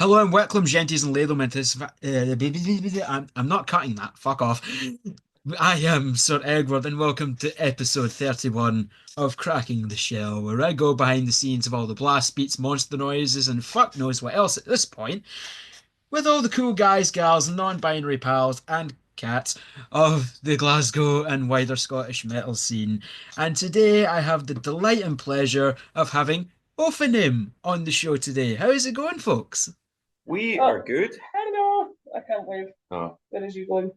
Hello and welcome, genties and ladlemen. I'm not cutting that. Fuck off. I am Sir Edward, and welcome to episode 31 of Cracking the Shell, where I go behind the scenes of all the blast beats, monster noises, and fuck knows what else at this point, with all the cool guys, gals, non-binary pals, and cats of the Glasgow and wider Scottish metal scene. And today I have the delight and pleasure of having Ophanim on the show today. How is it going, folks? We are good. Hello. I can't wait. Oh, Where is you going?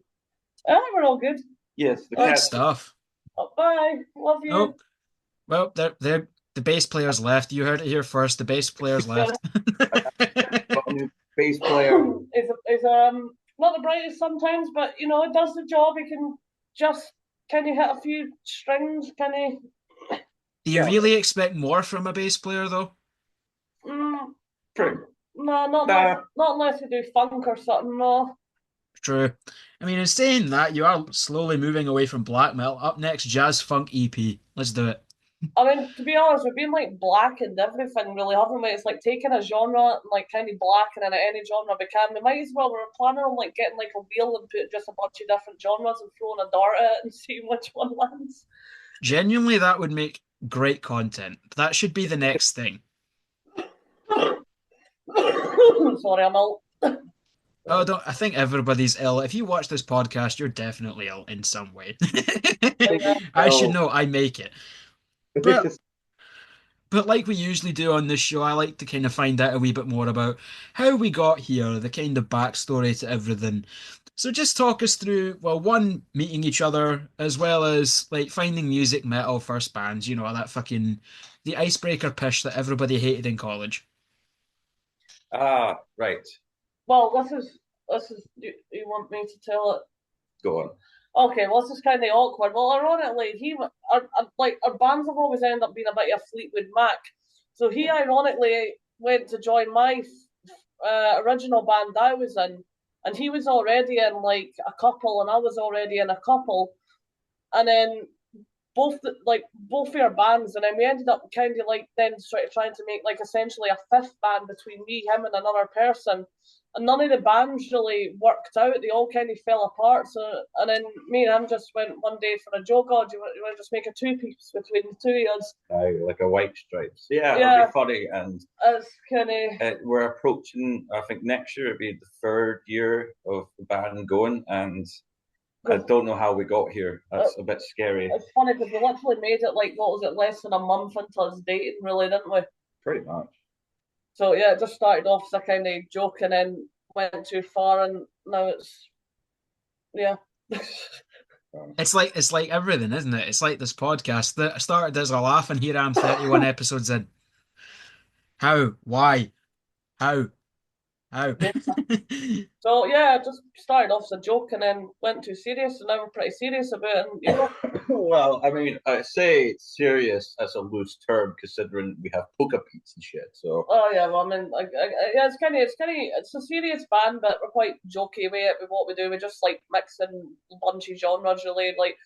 I think we're all good. yes, the Good cats. stuff. Oh, bye. Love Oh, you. well, the bass players left. You heard it here first. The bass players left. Bass player. Is not the brightest sometimes, but it does the job. It can just can you hit a few strings? Can you? Do you really expect more from a bass player, though? Mm, True. no, Nah. not unless you do funk or something. No. True. I mean, in saying that, you are slowly moving away from black metal. Up next, jazz funk EP. Let's do it. I mean, to be honest, we've been like black and everything, really, haven't we? It's like taking a genre and like kind of black and then any genre we can. We might as well. We're planning on like getting like a wheel and put just a bunch of different genres and throwing a dart at it and seeing which one lands. Genuinely, that would make great content. That should be the next thing. Sorry, I'm ill. Oh, don't, I think everybody's ill. If you watch this podcast, you're definitely ill in some way. I should know. I make it. But But like we usually do on this show, I like to kind of find out a wee bit more about how we got here, the kind of backstory to everything. So just talk us through, well, one, meeting each other, as well as like finding music metal first bands, that fucking the icebreaker pish that everybody hated in college. Right. Well, this is. You want me to tell it? Go on. Okay, well, this is kind of awkward. Well, ironically, our bands have always ended up being a bit of Fleetwood Mac. So he ironically went to join my original band I was in, and he was already in like a couple, and I was already in a couple, and then both our bands, and then we ended up kind of like then sort of trying to make like essentially a fifth band between me, him, and another person. And none of the bands really worked out. They all kind of fell apart. So, and then me and him just went one day for a joke. Oh, you want to just make a two-piece between the two of us? Like a white stripes. Yeah, Yeah. it'll be funny. And It's kind of we're approaching, I think next year it'll be the third year of the band going. And I don't know how we got here. That's a bit scary. it's funny because we literally made it like what was it, less than a month into us dating, really, didn't we? Pretty much. So yeah, it just started off as a kind of joke and then went too far, and now it's yeah. It's like everything, isn't it? It's like this podcast that started as a laugh, and here I am 31 episodes in. How? Why? How? How? So yeah, it just started off as a joke and then went too serious, and now we're pretty serious about it. And Well, I mean, I say serious as a loose term considering we have poker beats and shit. So oh yeah, well I mean, yeah, it's a serious band, but we're quite jokey with it with what we do. We just like mixing a bunch of genres, really. Like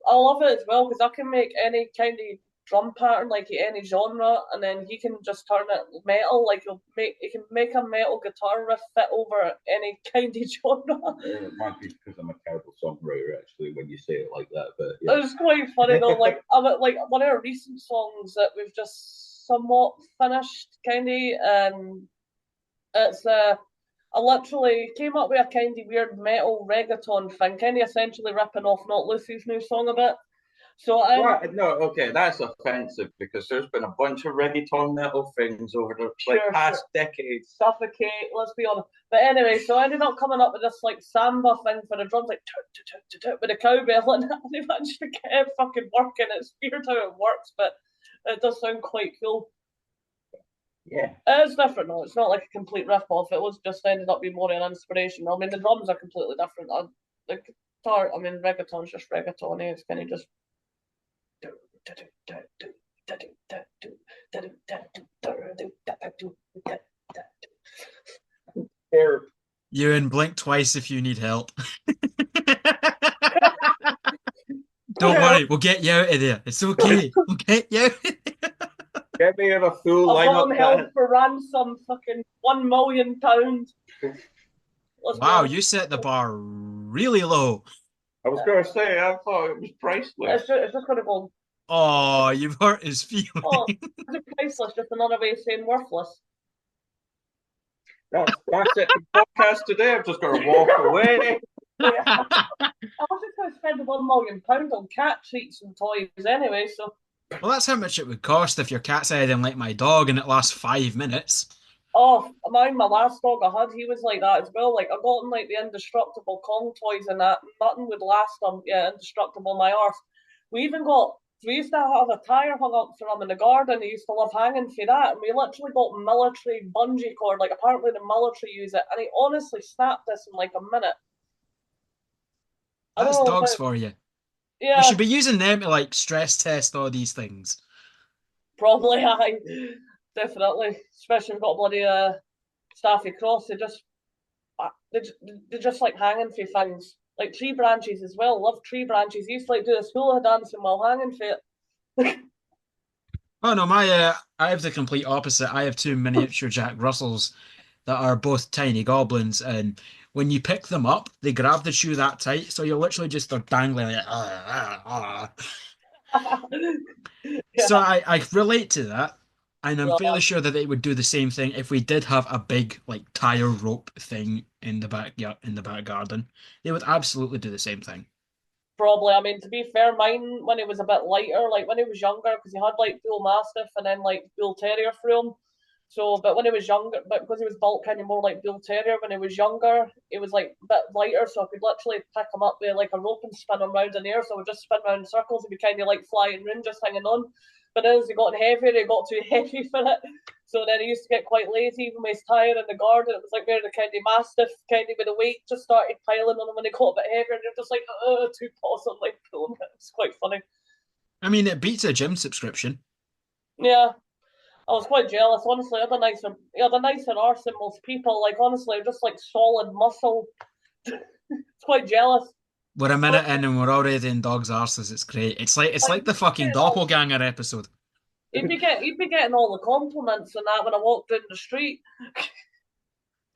I love it as well because I can make any kind of drum pattern like any genre, and then he can just turn it metal. Like he can make a metal guitar riff fit over any kind of genre. it might be because I'm a terrible songwriter, actually, when you say it like that. But yeah. It was quite funny though. Like one of our recent songs that we've just somewhat finished, kind of. It's I literally came up with a kind of weird metal reggaeton thing, kind of essentially ripping off Not Lucy's new song a bit. So What? No, okay, that's offensive because there's been a bunch of reggaeton metal things over the past decades. Suffocate, let's be honest. But anyway, so I ended up coming up with this like samba thing for the drums, like with a cowbell, and they managed to get it fucking working. It's weird how it works, but it does sound quite cool. Yeah. It's different though. It's not like a complete rip off. It was just ended up being more an inspiration. I mean, the drums are completely different. The guitar, I mean, reggaeton's just reggaeton. It's kind of just. Ewan, blink twice if you need help. Don't worry, we'll get you out of there. It's okay. We'll get you out of there. Get me in a full I've got lineup. him held for ransom, fucking £1 million. Let's Wow, go. you set the bar really low. I was going to say, I thought it was priceless. It's just going to go. Oh, you've hurt his feelings. Oh, it's priceless. Just another way of saying worthless. That's it. The podcast today. I'm just going to walk away. Yeah. I was just going to spend £1 million on cat treats and toys anyway. So. Well, that's how much it would cost if your cat's anything like my dog and it lasts 5 minutes. Oh, my last dog I had, he was like that as well. Like I got him like the indestructible Kong toys and that. Nothing would last him. Yeah, indestructible my arse. We used to have a tire hung up for him in the garden. He used to love hanging for that. And we literally got military bungee cord. Like apparently the military use it. And he honestly snapped this in like a minute. That's dogs for you. Yeah. You should be using them to like stress test all these things. Probably, aye. Definitely. Especially if you've got bloody Staffy Cross. They just like hanging for things. Like tree branches as well. Love tree branches. He used to like do a hula dancing while hanging for it. Oh no, I have the complete opposite. I have two miniature Jack Russells that are both tiny goblins, and when you pick them up, they grab the shoe that tight, so you're literally just they're dangling like, Yeah. So I relate to that, and I'm Well, fairly sure that they would do the same thing if we did have a big like tire rope thing in the back garden. They would absolutely do the same thing. probably. I mean, to be fair, mine when he was a bit lighter, like when he was younger, because he had like bull mastiff and then like bull terrier through him. So, but when he was younger, but because he was built kind of more like bull terrier, when he was younger, it was like a bit lighter, so I could literally pick him up with like a rope and spin him round in the air. So I would just spin round in circles and be kind of like flying round, just hanging on. But then as he got heavier, he got too heavy for it. So then he used to get quite lazy, even with his tire in the garden. It was like wearing a kind of mastiff, kind of with the weight just started piling on him when he got a bit heavier, and you're just like, two paws on like pulling it. It's quite funny. I mean, it beats a gym subscription. Yeah. I was quite jealous, honestly. He had a nicer arse than most people. Like, honestly, just like solid muscle. It's quite jealous. We're a minute in and we're already in dogs' arses. It's great. It's like the fucking doppelganger episode. He'd be getting all the compliments and that when I walked down the street.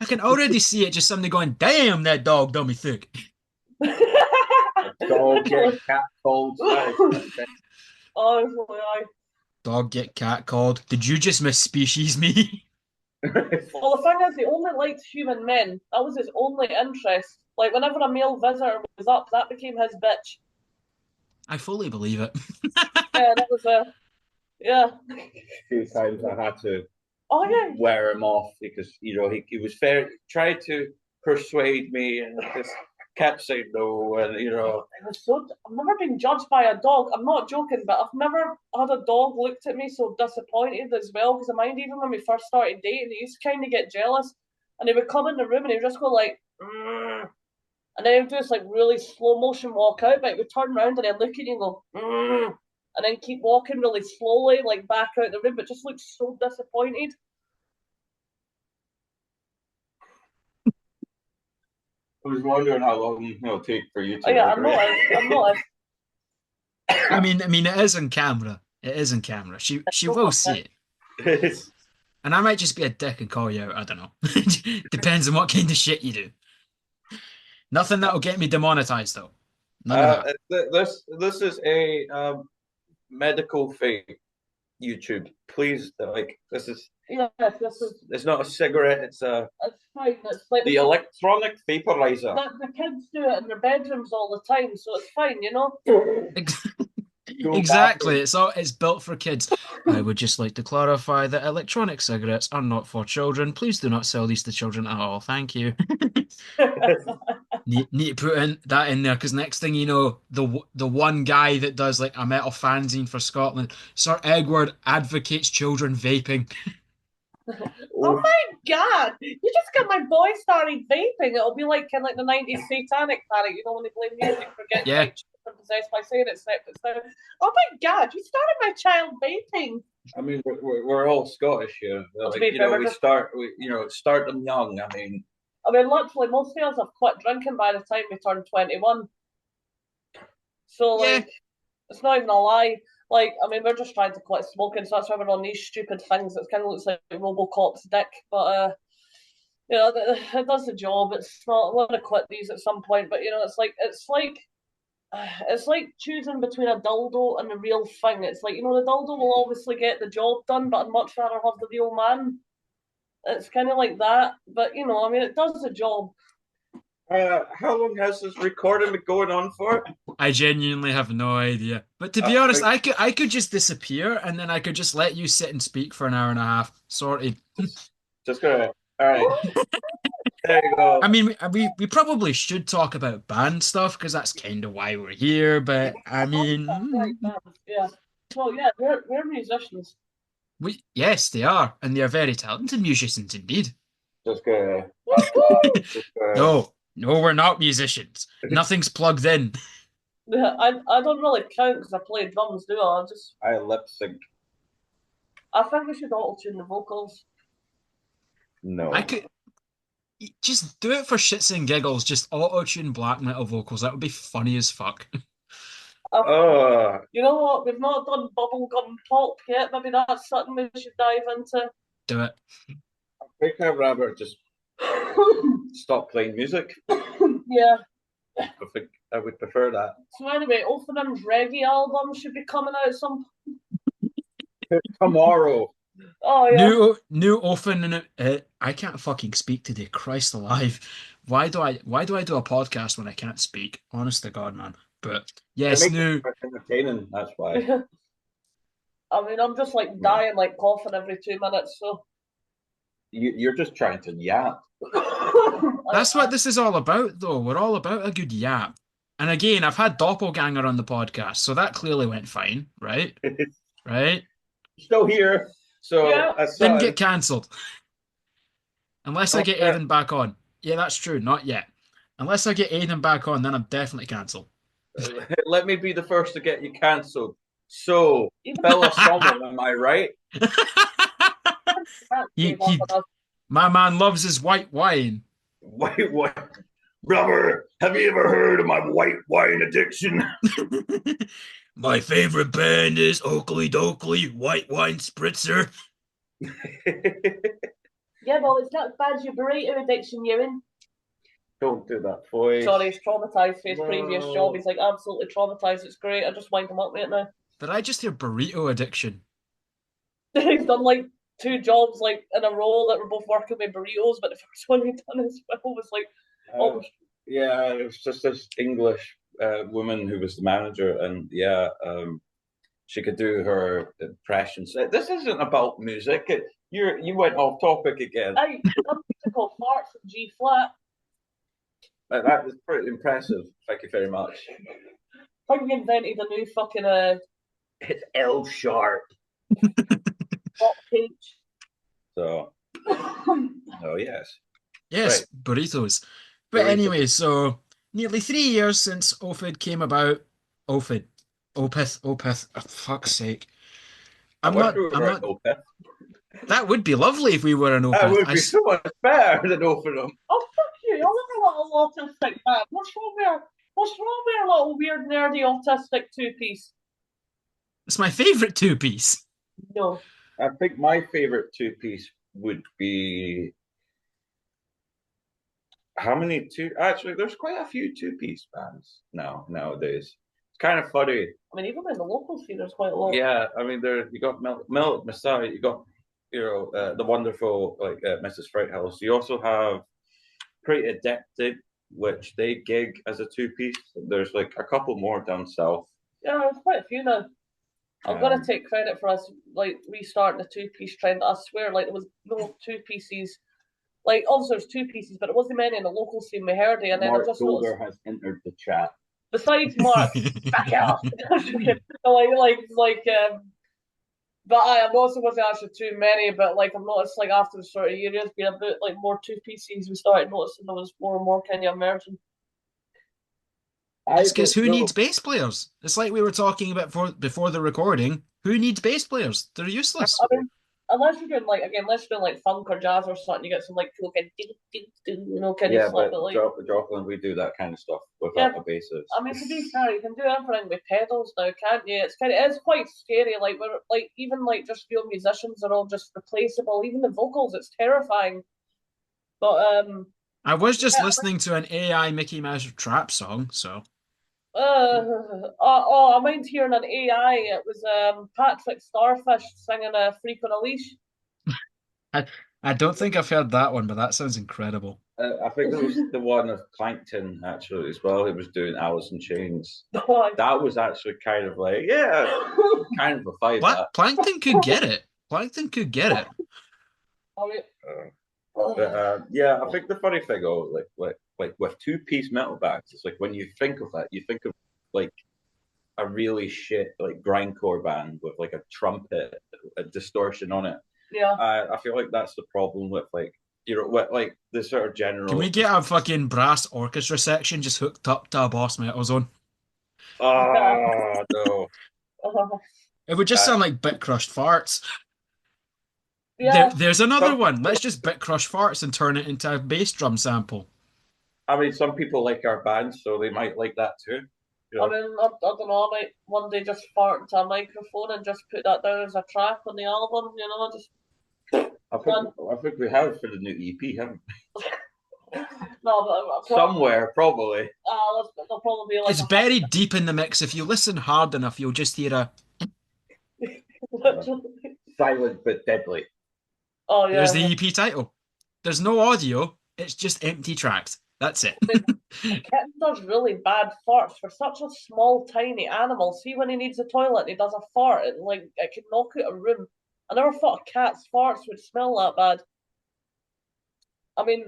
I can already see it. Just somebody going, "Damn, that dog dummy thick." Dog get cat called. Honestly, Dog get cat called. Did you just misspecies me? Well, the thing is, he only liked human men. That was his only interest. Like, whenever a male visitor was up, that became his bitch. I fully believe it. Yeah, that was yeah. A few times I had to Yeah. wear him off because he was fair, tried to persuade me and just kept saying no, and I've never been judged by a dog. I'm not joking, but I've never had a dog looked at me so disappointed as well. Because I mind even when we first started dating, he used to kind of get jealous, and he would come in the room and he would just go like, and then he would do this like really slow motion walk out, but he would turn around and then look at you and go, and then keep walking really slowly, like back out the room, but just looked so disappointed. I was wondering how long it'll take for you to. Yeah, I'm not. I mean, it is in camera. It is in camera. She will see it. And I might just be a dick and call you out. I don't know. Depends on what kind of shit you do. Nothing that'll get me demonetized though. None of that. This is a medical fake YouTube. Please, this is. Yeah, It's not a cigarette. It's fine. It's like the electronic vaporizer. The kids do it in their bedrooms all the time, so it's fine, you know. Exactly. It's built for kids. I would just like to clarify that electronic cigarettes are not for children. Please do not sell these to children at all. Thank you. Need to put that in there because next thing you know, the one guy that does like a metal fanzine for Scotland, Sir Edward advocates children vaping. Oh my god! You just got my boy started vaping. It'll be like kind of like the 90s satanic panic, you know, when they play music for getting possessed by saying it step. Oh my god! You started my child vaping. I mean, we're all Scottish here. We start them young. I mean, literally, most of us have quit drinking by the time we turn 21. So, it's not even a lie. Like, I mean, we're just trying to quit smoking, so that's why we're on these stupid things. It kind of looks like Robocop's dick, but it does the job. It's not. I want to quit these at some point, but it's like choosing between a dildo and the real thing. It's like, the dildo will obviously get the job done, but I'd much rather have the real man. It's kind of like that, but I mean, it does the job. How long has this recording been going on for? I genuinely have no idea. But to be honest, I could just disappear and then I could just let you sit and speak for an hour and a half. Sorted. Just gonna. All right. There you go. I mean, we probably should talk about band stuff because that's kind of why we're here. But I mean, Yeah. Well, yeah, we're musicians. yes, they are, and they are very talented musicians indeed. Just gonna. No, we're not musicians. Nothing's plugged in. Yeah, I don't really count because I play drums, do I? I lip sync. I think we should auto-tune the vocals. No. I could just do it for shits and giggles. Just auto-tune black metal vocals. That would be funny as fuck. You know what? We've not done bubblegum pop yet. Maybe that's something we should dive into. Do it. I think I'd rather just stop playing music. Yeah. I think I would prefer that. So anyway, Ophanim's reggae album should be coming out tomorrow. Oh yeah. New Ophanim. I can't fucking speak today. Christ alive. Why do I do a podcast when I can't speak? Honest to God, man. But yes, new. Entertaining. That's why. I mean, I'm just like dying, like coughing every 2 minutes. So you're just trying to yap. That's what this is all about, though. We're all about a good yap. And again, I've had Doppelganger on the podcast, so that clearly went fine, right? Right? Still here, so yeah. Didn't get cancelled. Unless I get Aidan back on. Yeah, that's true. Not yet. Unless I get Aidan back on, then I'm definitely cancelled. Let me be the first to get you cancelled. So, Bella Summer, am I right? My man loves his white wine. White wine. Brother, have you ever heard of my white wine addiction? My favorite band is Oakley Dokley White Wine Spritzer. Yeah, well, it's not as bad as your burrito addiction, Ewan. Don't do that, boy. Sorry, he's traumatized for his previous job. He's like absolutely traumatized. It's great. I just wind him up right now. Did I just hear burrito addiction? He's done like 2 jobs like in a row that were both working with burritos, but the first one he done as well was like almost. Yeah, it was just this English woman who was the manager, and she could do her impressions. This isn't about music. You went off topic again. I done musical parts in G flat. That was pretty impressive. Thank you very much. I think we invented a new fucking It's L sharp. page. So, oh yes. Yes, right. Burritos. But anyway, so nearly 3 years since Ophid came about. Opith. Oh, fuck's sake. I'm not. Opeth. That would be lovely if we were an Opeth. That would be so much better than Ophanum. Oh fuck you! I'm not a little autistic man. What's wrong with a little weird nerdy autistic 2-piece? It's my favourite 2-piece. No. I think my favorite 2-piece would be actually there's quite a few 2-piece bands nowadays. It's kind of funny. I mean, even in the local scene there's quite a lot. Yeah, I mean you got Milk Messiah, you got the wonderful Mrs. Frighthouse. You also have Pretty Addicted, which they gig as a 2-piece. There's like a couple more down south. Yeah, there's quite a few now. I'm gonna take credit for us like restarting the 2-piece trend. I swear, like there was no 2-pieces. Like obviously there's 2-pieces, but it wasn't many in the local scene we heard it, and then Mark I just Golder has entered the chat. Besides Mark, back out. But I'm not supposed to actually too many, but like I've noticed like after the sort of year there's been a bit like more 2-pieces. We started noticing there was more and more kind of emerging. It's because who needs bass players? It's like we were talking about before the recording. Who needs bass players? They're useless. I mean, unless you're doing like funk or jazz or something, you get some like cool kind of kind Yeah, of stuff. but But like, Joplin, we do that kind of stuff yeah, without the basses. I mean, to be fair, you can do everything with pedals now, can't you? It's quite scary. Like we're like even like just real musicians are all just replaceable. Even the vocals, it's terrifying. But I was just yeah, listening to an AI Mickey Mouse trap song, so I mind hearing an AI. It was Patrick Starfish singing a Freak on a Leash. I I don't think I've heard that one, but that sounds incredible. I think there was the one of Plankton actually as well. Who was doing Alice in Chains. Oh, That was actually kind of like kind of a vibe. That. Plankton could get it. Plankton could get it. I mean, But yeah, I think the funny thing, like with two-piece metal bands, it's like when you think of that, you think of like a really shit like grindcore band with like a trumpet, a distortion on it. yeah. I feel like that's the problem with like with like the sort of Can we general. get a fucking brass orchestra section just hooked up to a Boss Metal Zone? Ah, no. It would just sound like bit crushed farts. Yeah. There's another Some, one. Let's just bit crush farts and turn it into a bass drum sample. I mean, some people like our band, so they might like that too. You I know? mean, I don't know. I might one day just fart into a microphone and just put that down as a track on the album. You know, just I think we have for the new EP, haven't we? no, but Somewhere, probably. there'll probably be like It's buried deep in the mix. If you listen hard enough, you'll just hear a. literally. Silent but deadly. Oh There's yeah. the EP title. There's no audio. It's just empty tracks. That's it. Kitten does really bad farts for such a small, tiny animal. See, when he needs a toilet and he does a fart, it can knock out a room. I never thought a cat's farts would smell that bad. I mean,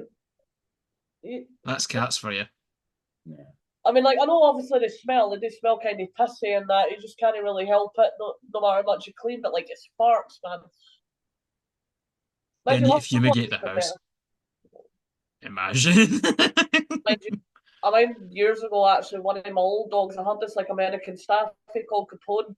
That's cats for you. Yeah. I mean, like I know obviously they do smell kind of pissy and that. You just can't really help it, no matter how much you clean. But like it's farts, man. Then Maybe you have someone fumigate the for house. better. Imagine. Mind you, I mind years ago actually one of my old dogs. I had this like American Staffy called Capone.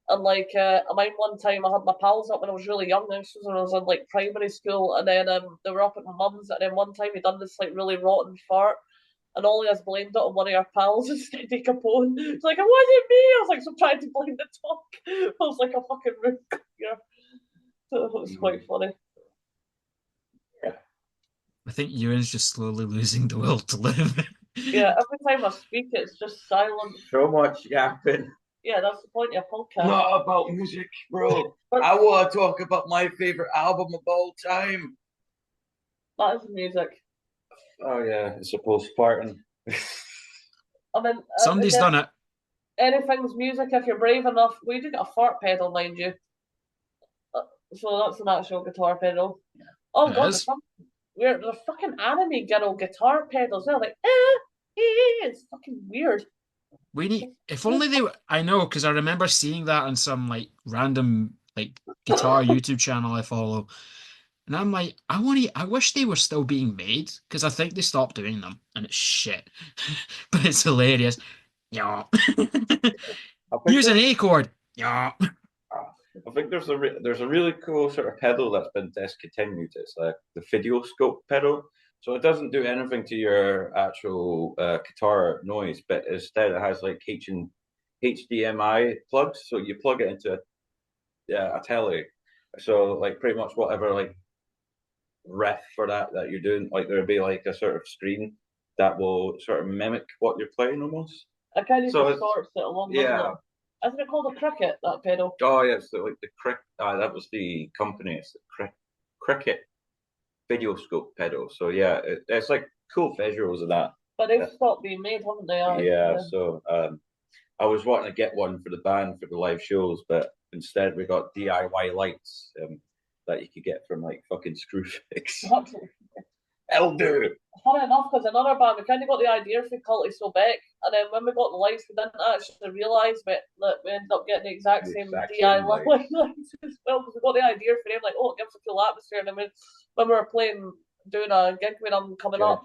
And like, I mind one time I had my pals up when I was really young. This was when I was in like primary school, and then they were up at my mum's. And then one time he done this like really rotten fart, and all he has blamed it on one of our pals instead of Capone. It's like it wasn't me. I was like, so trying to blame the dog. I was like a fucking room cleaner. So it was quite funny. I think Ewan's just slowly losing the will to live. Yeah, every time I speak, it's just silent. So much yapping. Yeah, that's the point of a podcast. Not about music, bro. But I want to talk about my favorite album of all time. that is music. Oh yeah, it's a postpartum. I mean, Somebody's again, done it. anything's music if you're brave enough. We do get a fart pedal, mind you. So that's an actual guitar pedal. Oh It god, is. weird. They're fucking anime girl guitar pedals. They're like, it's fucking weird. We need, if only they, I know, because I remember seeing that on some like random like guitar YouTube channel I follow. And I'm like, I wish they were still being made because I think they stopped doing them and it's shit. But it's hilarious. Yeah. Use an A chord. Yeah. I think there's a really cool sort of pedal that's been discontinued. It's like the video scope pedal. So it doesn't do anything to your actual guitar noise, but instead it has like HDMI plugs. So you plug it into a telly. So like pretty much whatever like riff for that you're doing, like there'll be like a sort of screen that will sort of mimic what you're playing almost. I kind of So distorts it along yeah. with it. Isn't it called a cricket, that pedal? Oh yeah, so like the that was the company. It's the Cricket video scope pedal. So yeah, it's like cool visuals of that. But they've stopped being made, haven't they? Yeah, so I was wanting to get one for the band for the live shows, but instead we got DIY lights that you could get from like fucking Screwfix. I'll do it. Funny enough, because another band, we kind of got the idea for Kvlt so big, and then when we got the lights, we didn't actually realise that we ended up getting the exact same DIY lights as well, because we got the idea for them, like, oh, it gives a cool atmosphere, and then when we were doing a gig with them coming up,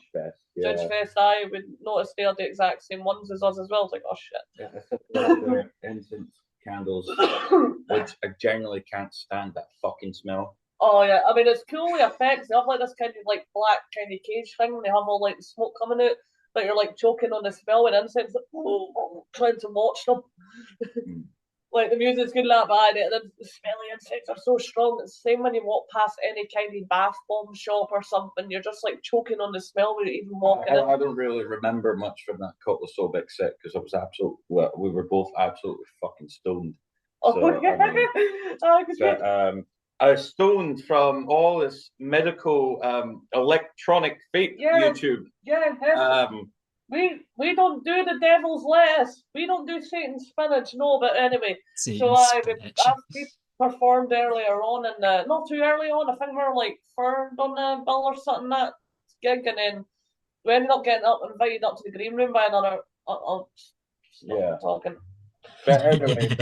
Judge Fest, we noticed they had the exact same ones as us as well. It's like, oh shit. Yeah, incense candles, which I generally can't stand that fucking smell. Oh yeah, I mean it's cool the effects. They have like this kind of like black kind of cage thing. They have all like the smoke coming out, but you're like choking on the smell and insects, trying to watch them. Like the music's good like that, and then the smelly insects are so strong. It's the same when you walk past any kind of bath bomb shop or something. You're just like choking on the smell without even walking in. I don't really remember much from that claustrophobic set because I was we were both absolutely fucking stoned. Oh, So, yeah. I mean, but I was stoned from all this medical electronic fake YouTube. Yeah, we don't do the devil's lettuce. We don't do Satan's spinach. No, but anyway. Satan's spinach. We performed earlier on, and not too early on. I think we were like third on the bill or something that gig, and then we ended up getting invited up to the green room by another. I'll stop talking. But anyway,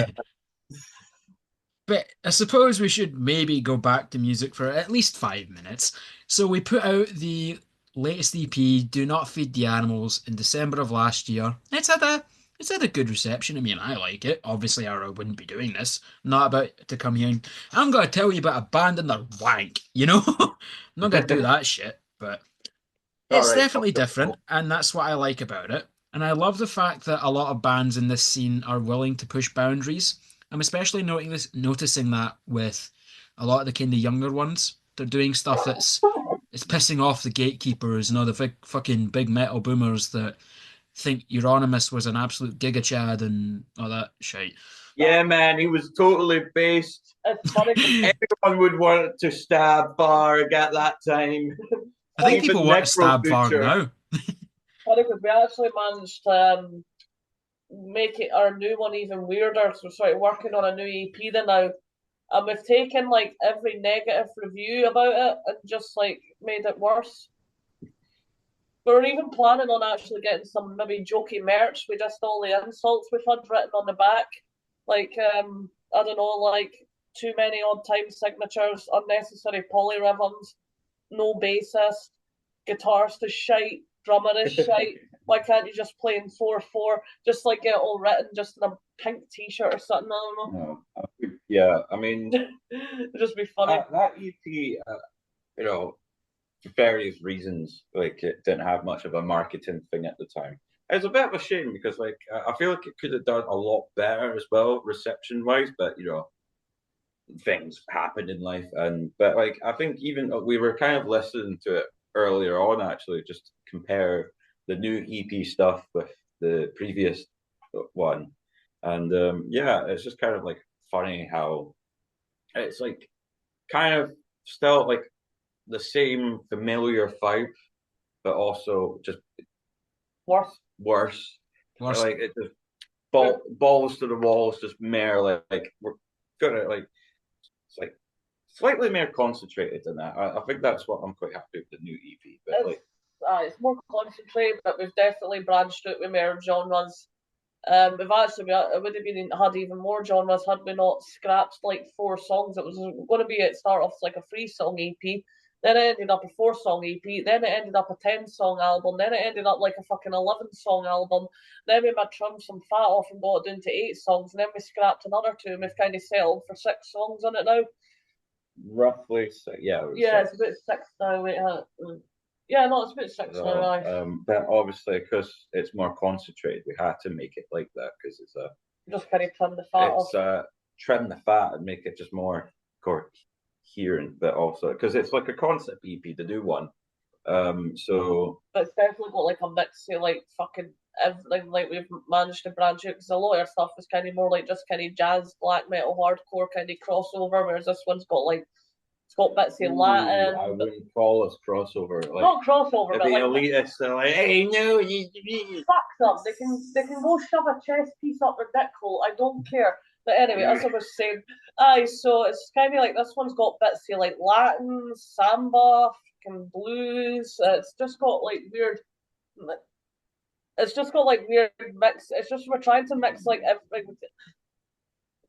But I suppose we should maybe go back to music for at least 5 minutes. So we put out the latest EP, Do Not Feed the Animals, in December of last year. It's had a good reception. I mean, I like it. Obviously, or I wouldn't be doing this. I'm not about to come here and I'm gonna tell you about a band and their wank, you know? I'm not gonna do that shit, but it's definitely different, and that's what I like about it. And I love the fact that a lot of bands in this scene are willing to push boundaries. I'm especially noticing that with a lot of the kind of younger ones. They're doing stuff it's pissing off the gatekeepers and all the fucking big metal boomers that think Euronymous was an absolute giga chad and all that shit. Yeah, man, he was totally based. It's funny. Everyone would want to stab Varg at that time. I think people want to stab Varg now. Funny because we actually managed to make it our new one even weirder. So we're sort of working on a new EP now. And we've taken like every negative review about it and just like made it worse. We're even planning on actually getting some maybe jokey merch with just all the insults we've had written on the back. Like, I don't know, like too many odd time signatures, unnecessary polyrhythms, no bassist, guitarist is shite, drummer is shite. Why can't you just play in 4/4? Just like get it all written just in a pink t-shirt or something, I don't know. No. Yeah, I mean, it'd just be funny. That EP, you know, for various reasons, like it didn't have much of a marketing thing at the time. It's a bit of a shame because, like, I feel like it could have done a lot better as well, reception-wise. But you know, things happen in life, but like, I think even we were kind of listening to it earlier on, actually, just to compare the new EP stuff with the previous one, and yeah, it's just kind of like funny how it's like kind of still like the same familiar vibe, but also just worse. Like it just balls to the walls, just more like we're gonna like it's like slightly more concentrated than that. I think that's what I'm quite happy with the new EP. But it's more concentrated, but we've definitely branched out with more genres. We've actually it would have been had even more genres had we not scrapped like 4 songs. It was going to be it start off like a 3-song EP. Then it ended up a 4-song EP. Then it ended up a 10-song album. Then it ended up like a fucking 11-song album. Then we trimmed some fat off and got it down to 8 songs. And then we scrapped another 2 and we've kind of settled for 6 songs on it now. Roughly, yeah. Yeah, it's about 6 now. Yeah, no, it's about 6 now. But obviously, because it's more concentrated, we had to make it like that because it's just kind of trim the fat off. Trim the fat and make it just more coherent, but also because it's like a concept EP to do one. So, but it's definitely got like a mix of like fucking everything. Like we've managed to branch out because a lot of our stuff was kind of more like just kind of jazz, black metal, hardcore kind of crossover, whereas this one's got like it's got bits of Latin. I wouldn't call us crossover. Like, not crossover, but the like elitists are like, hey, no, fuck them. They can go shove a chest piece up their dick hole. I don't care. But anyway, as I was saying, so it's kind of like this one's got bits of like Latin, samba, fucking blues. It's just got like weird. It's just got like weird mix. It's just we're trying to mix like everything.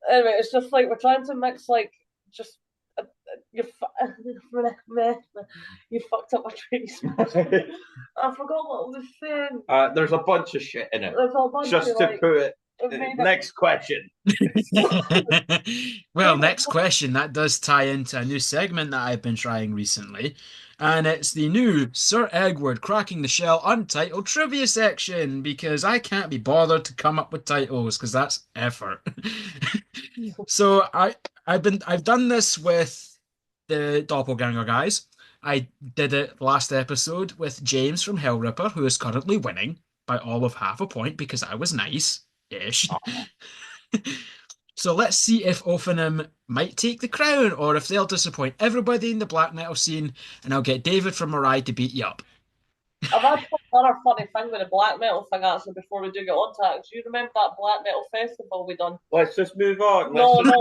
Anyway, it's just like we're trying to mix like just. You fucked up my trees. I forgot what I was saying. There's a bunch of shit in it. There's a bunch just of, to like, put it Next question. Well, next question. That does tie into a new segment that I've been trying recently. And it's the new Sir Egward Cracking the Shell Untitled Trivia section because I can't be bothered to come up with titles because that's effort. So I've done this with the Doppelganger guys. I did it last episode with James from Hellripper, who is currently winning by all of half a point because I was nice-ish. So let's see if Ophanim might take the crown or if they'll disappoint everybody in the black metal scene and I'll get David from Mariah to beat you up. I've actually another funny thing with the black metal thing actually before we do get on to it. Do you remember that black metal festival we done? Let's just move on. No. No.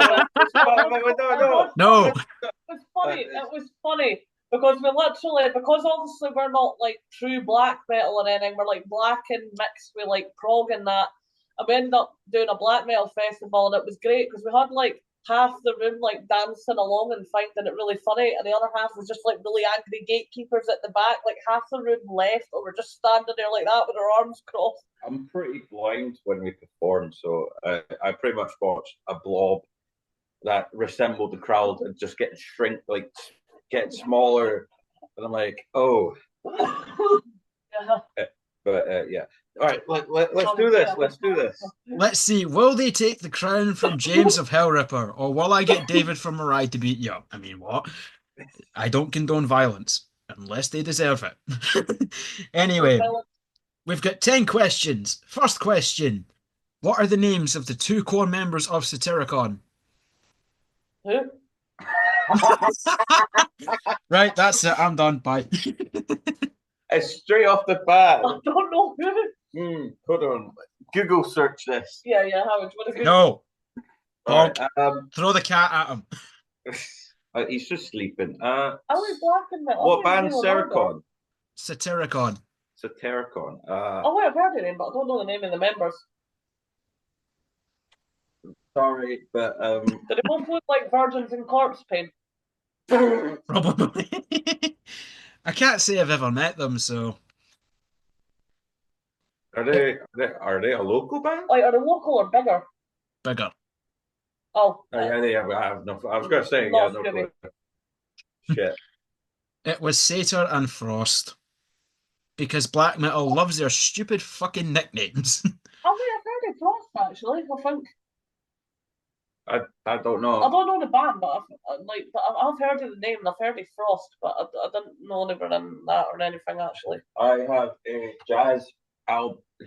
No. It was funny. It was funny because we literally, because obviously we're not like true black metal or anything, we're like black and mixed with like prog and that. And we ended up doing a black metal festival and it was great because we had like half the room like dancing along and finding it really funny, and the other half was just like really angry gatekeepers at the back. Like half the room left, or we're just standing there like that with our arms crossed. I'm pretty blind when we perform, so I pretty much watched a blob that resembled the crowd and just getting getting smaller, and I'm like, oh. Yeah. But yeah. All right, let's do this. Let's do this. Let's see, will they take the crown from James of Hellripper or will I get David from Mariah to beat you up? I mean, what? I don't condone violence unless they deserve it. Anyway, we've got 10 questions. First question. What are the names of the two core members of Satyricon? Who? Right, that's it. I'm done. Bye. It's straight off the bat. I don't know who. Hold on. Google search this. Yeah, Howard. What a good. No. Right, Throw the cat at him. he's just sleeping. I was black and metal. What band? Satyricon. Satyricon. Satyricon. Oh wait, I've heard the name, but I don't know the name of the members. Sorry, but Do they both look like virgins in corpse paint? Probably. I can't say I've ever met them, so. Are they a local band? Like, are they local or bigger? Bigger. Oh. Yeah, they have. I have no. I was going to say, Not no really. clue. Shit. It was Satyr and Frost. Because black metal loves their stupid fucking nicknames. Oh wait, I've heard of Frost actually. I think. I don't know. I don't know the band, but I've heard of the name and I've heard of Frost, but I didn't know they were in that or anything actually. I have a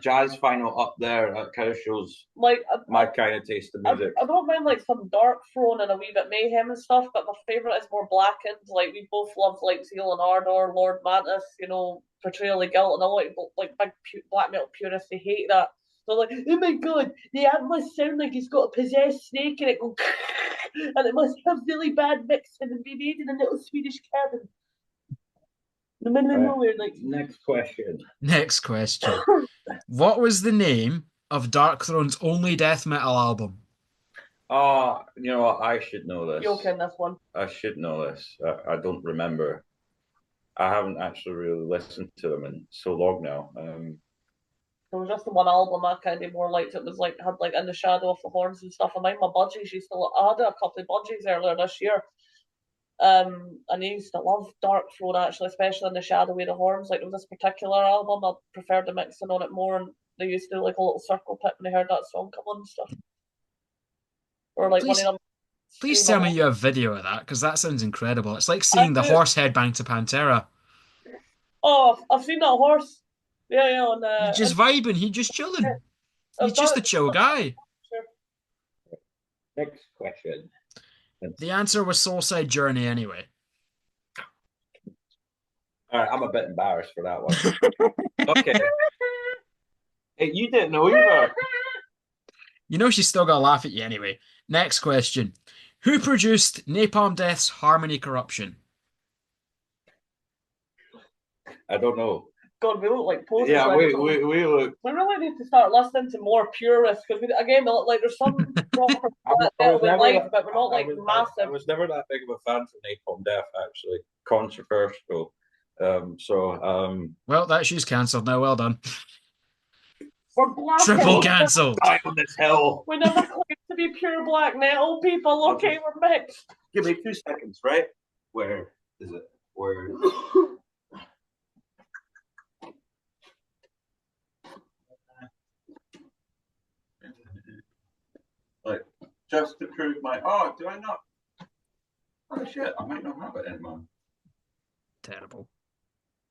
jazz final up there. That kind of shows Like my kind of taste of music. I don't mind like some dark throne and a wee bit mayhem and stuff, but my favourite is more blackened. Like we both love like Zeal and Ardor, Lord Mantis, Portrayal of Guilt, and all like big black metal purists. They hate that. They're like, oh my god, the amp must sound like it's got a possessed snake in it, go, and it must have really bad mixing and be made in a little Swedish cabin. In the middle of nowhere, like. Next question. Next question. What was the name of Darkthrone's only death metal album? Oh, you know what? I should know this. You'll ken this one. I should know this. I don't remember. I haven't actually really listened to them in so long now. There was just the one album I kind of more liked. It was like had like In the Shadow of the Horns and stuff. I mind my budgies used to. I had a couple of budgies earlier this year. And they used to love Dark Throne actually, especially In the Shadow of the Horns. Like there was this particular album I preferred the mixing on it more, and they used to do like a little circle pit when they heard that song come on and stuff. Or like Please, one of them. Please tell me you have video of that, because that sounds incredible. It's like seeing the horse headbang to Pantera. Oh, I've seen that horse. Yeah, on He's just vibing, he's just chilling. He's just a chill guy. Sure. Next question. The answer was Soulside Journey anyway. All right, I'm a bit embarrassed for that one. Okay. Hey, you didn't know either. You know she's still gonna laugh at you anyway. Next question. Who produced Napalm Death's Harmony Corruption? I don't know. God, we look like posters. Yeah, we look. We really need to start listening to more purists because again, like there's some proper that we like, but we're not like massive. I was never that big of a fan for Napalm Death, actually. Controversial. Well, that shoe's cancelled now. Well done. We're black. Triple cancelled. Die on this hill. We never claimed to be pure black metal people. Okay, we're mixed. Give me 2 seconds, right? Where is it? Where? Like, just to prove my. Oh, do I not? Oh shit! I might not have it anymore. Terrible.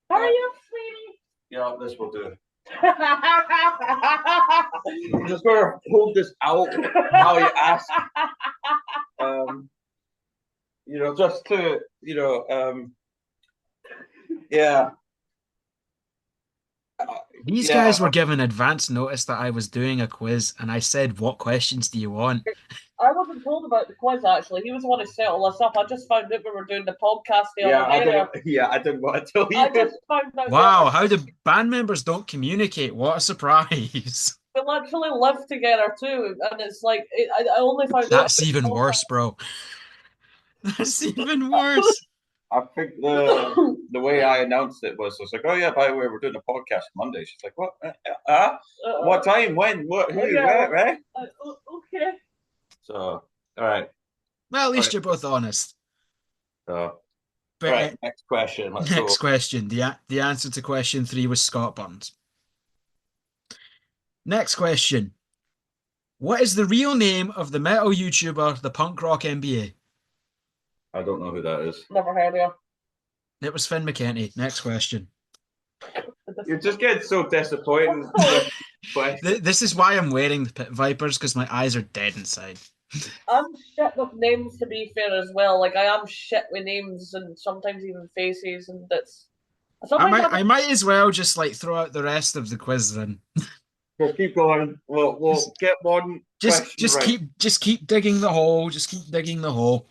Hurry up, sweetie. Yeah, this will do. I'm just gonna hold this out while you ask. Just to yeah. These guys were given advance notice that I was doing a quiz, and I said, "What questions do you want?" I wasn't told about the quiz, actually. He was the one to settle us up. I just found out we were doing the podcast the other day. I didn't want to tell you. I just found out. Wow, how do band members don't communicate? What a surprise. We literally live together, too. And it's like, I only found out. That's even worse, bro. That's even worse. I think the way I announced it was like, oh yeah, by the way, we're doing a podcast Monday. She's like, what? What time? When? What? Who? Yeah. Where? Okay. So, all right. Well, at least you're both honest. So, But right, next question. Next question. The answer to question 3 was Scott Burns. Next question. What is the real name of the metal YouTuber, the punk rock MBA? I don't know who that is. Never heard of you. It was Finn McKenty. Next question. You're just getting so disappointed. This is why I'm wearing the Pit Vipers, because my eyes are dead inside. I'm shit with names, to be fair, as well. Like, I am shit with names and sometimes even faces, and that's... I might as well just like throw out the rest of the quiz then. We'll keep going. We'll get one. Just keep digging the hole. Just keep digging the hole.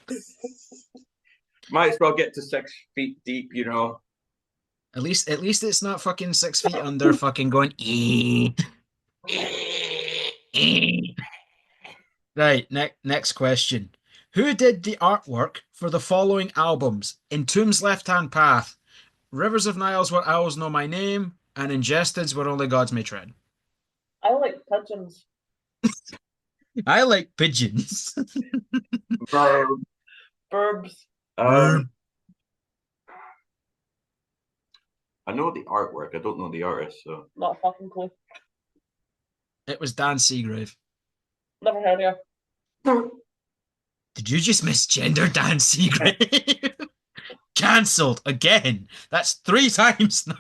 Might as well get to 6 feet deep, you know. At least it's not fucking 6 feet under, fucking going. Right. Next question. Who did the artwork for the following albums: Entombed's Left Hand Path, Rivers of Niles Where Owls Know My Name, and Ingested's Where Only Gods May Tread? I like pigeons. I like pigeons. Burbs. I know the artwork. I don't know the artist, so. Not a fucking clue. It was Dan Seagrave. Never heard of you. Did you just misgender Dan Seagrave? Cancelled again. That's 3 times now.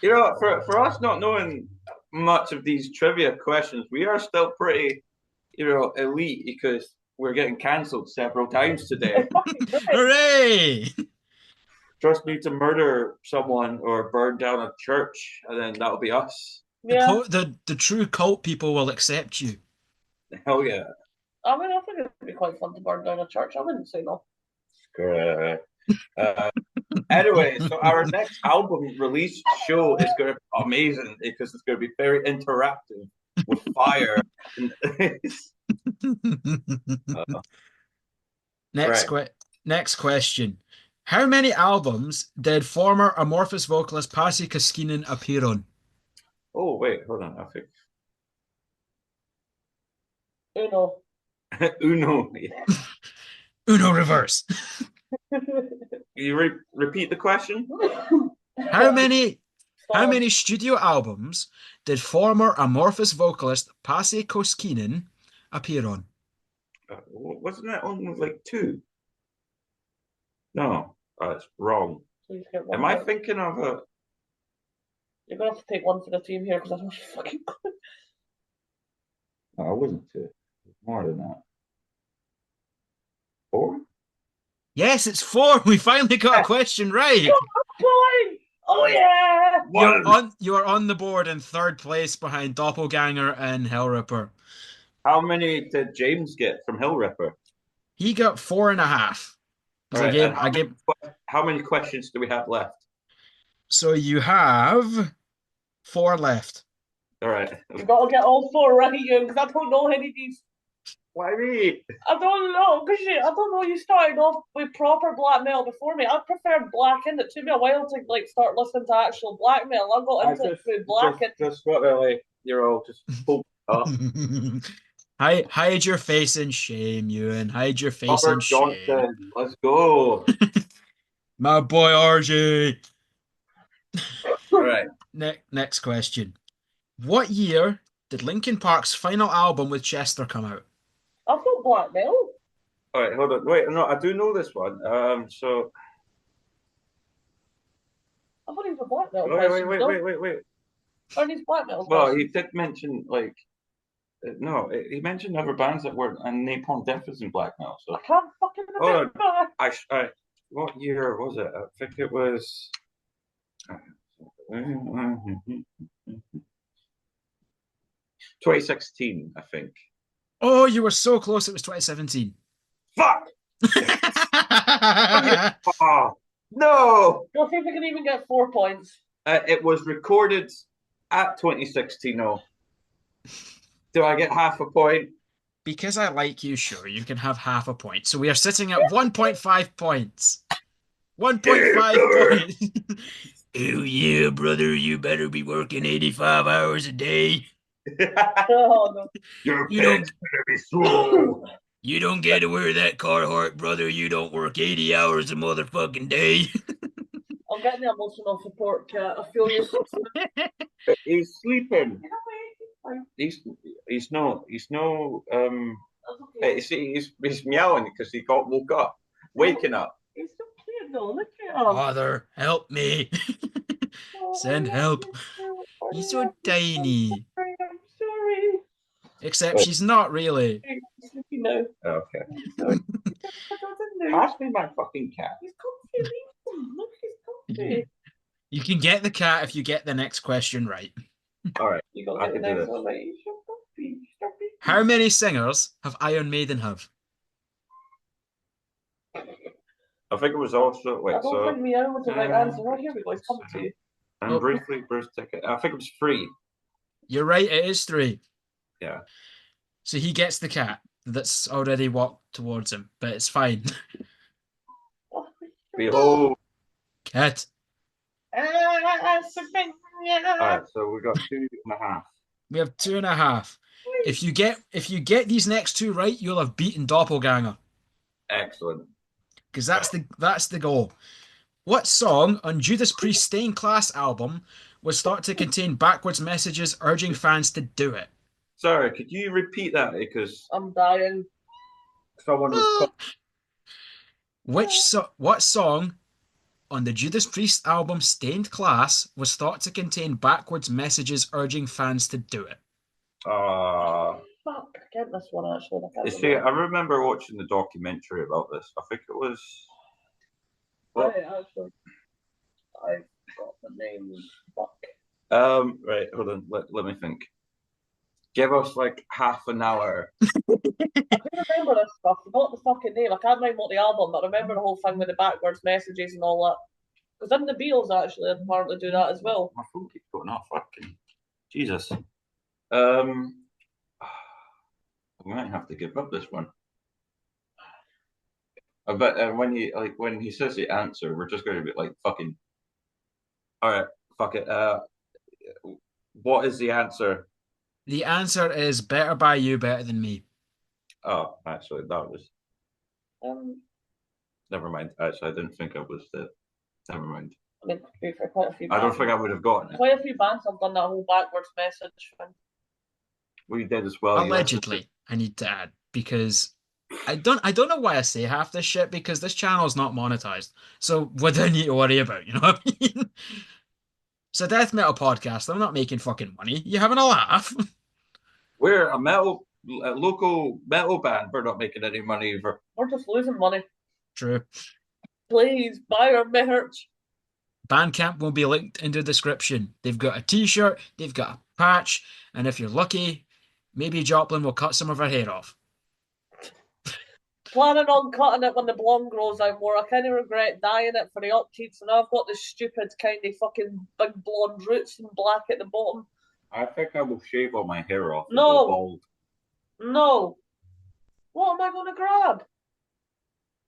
You know, for us not knowing much of these trivia questions, we are still pretty, elite because we're getting cancelled several times today. Hooray! Just need to murder someone or burn down a church, and then that'll be us. Yeah. The true cult people will accept you. Hell yeah. I mean, I think it'd be quite fun to burn down a church. I wouldn't say no. Anyway, so our next album release show is going to be amazing because it's going to be very interactive with fire. Next question. How many albums did former Amorphous vocalist Pasi Koskinen appear on? Oh, wait, hold on. I think. Uno. Uno. Yeah. Uno reverse. You repeat the question? How many studio albums did former Amorphous vocalist Pasi Koskinen appear on? Wasn't that only like 2? No, that's wrong. Am I thinking of a... You're going to have to take one for the team here because I'm fucking good. No, I wasn't 2. More than that. 4? Yes, it's 4. We finally got a question right. Oh yeah! You are on the board in 3rd place behind Doppelganger and Hellripper. How many did James get from Hellripper? He got 4.5. Right, how many questions do we have left? So you have 4 left. All right. You've got to get all 4 right, Ewan, because I don't know any of these. Why me? I don't know, because I don't know, you started off with proper black metal before me. I preferred black, it took me a while to start listening to actual black metal. I got into it through black. Just got to You're all just full up. Hide your face in shame, Ewan. Hide your face in Robert shame. Johnson, let's go. My boy RJ. All right. Next question. What year did Linkin Park's final album with Chester come out? I've got blackmail. All right, hold on. Wait, no, I do know this one. So I've not even blackmail wait, questions. wait. Are these blackmail Well, questions? he did mention like no, he mentioned other bands that were and Napalm Death is in blackmail. So I can't fucking hold remember. on. I what year was it? I think it was 2016, I think. Oh, you were so close. It was 2017. Fuck! Oh, no! We'll see if we can even get 4 points. It was recorded at 2016. Oh. Do I get half a point? Because I like you, sure, you can have half a point. So we are sitting at 1.5 points. 1.5 points. Oh yeah, brother, you better be working 85 hours a day. Oh, no. Your You pants don't better be swole. you don't get to wear that Carhartt, brother. You don't work 80 hours a motherfucking day. I'm getting the emotional support kit. I feel you. He's sleeping. Fine. He's no That's okay. he's meowing because he got woke up, waking up. He's so cute though. Look at him. Father, help me. Send help. He's so tiny. I'm sorry. Except she's not really. He's sleepy now. Okay. Sorry. Pass me my fucking cat. He's comfy. Look, he's comfy. You can get the cat if you get the next question right. All right. You got I to get the can do next this. one right. He's so comfy. How many singers have Iron Maiden have? I think it was also wait. I don't So think meow was the right answer. Oh, here we go. He's comfy. and briefly Bruce ticket. I think it was 3. You're right, it is 3. Yeah. So he gets the cat that's already walked towards him, but it's fine. Oh, Behold. Cat. All right. So we got 2.5. We have 2.5. If you get these next 2 right, you'll have beaten Doppelganger. Excellent. Because that's the goal. What song on Judas Priest's Stained Class album was thought to contain backwards messages urging fans to do it? Sorry, could you repeat that because I'm dying. someone was What song on the Judas Priest album Stained Class was thought to contain backwards messages urging fans to do it? Fuck, I get this one actually. I You can't see, I remember watching the documentary about this. I think it was. What? I've got the name. Fuck. Right, hold on. Let me think. Give us like half an hour. I can remember this stuff. I forgot the fucking name. I can't remember what the album, but I remember the whole thing with the backwards messages and all that. Because didn't the Beatles actually apparently do that as well? My phone keeps going off. Fucking Jesus. I might have to give up this one. I bet when he says the answer, we're just going to be like fucking. All right, fuck it. What is the answer? The answer is Better By You, Better Than Me. Oh, actually, that was. Um, Never mind. Actually, I didn't think I was the. Never mind. I mean, to be fair, quite a few. I don't think I would have gotten it. Quite a few bands have done that whole backwards message thing. We did as well. Allegedly, I need to add, because I don't know why I say half this shit, because this channel is not monetized. So what do I need to worry about? You know what I mean? It's a death metal podcast. I'm not making fucking money. You having a laugh? We're a local metal band. We're not making any money either. We're just losing money. True. Please buy our merch. Bandcamp will be linked in the description. They've got a t-shirt, they've got a patch, and if you're lucky, maybe Joplin will cut some of her hair off. Planning on cutting it when the blonde grows out more. I kind of regret dyeing it for the upkeep, and I've got this stupid kind of fucking big blonde roots and black at the bottom. I think I will shave all my hair off. No. And go bald. No. What am I going to grab?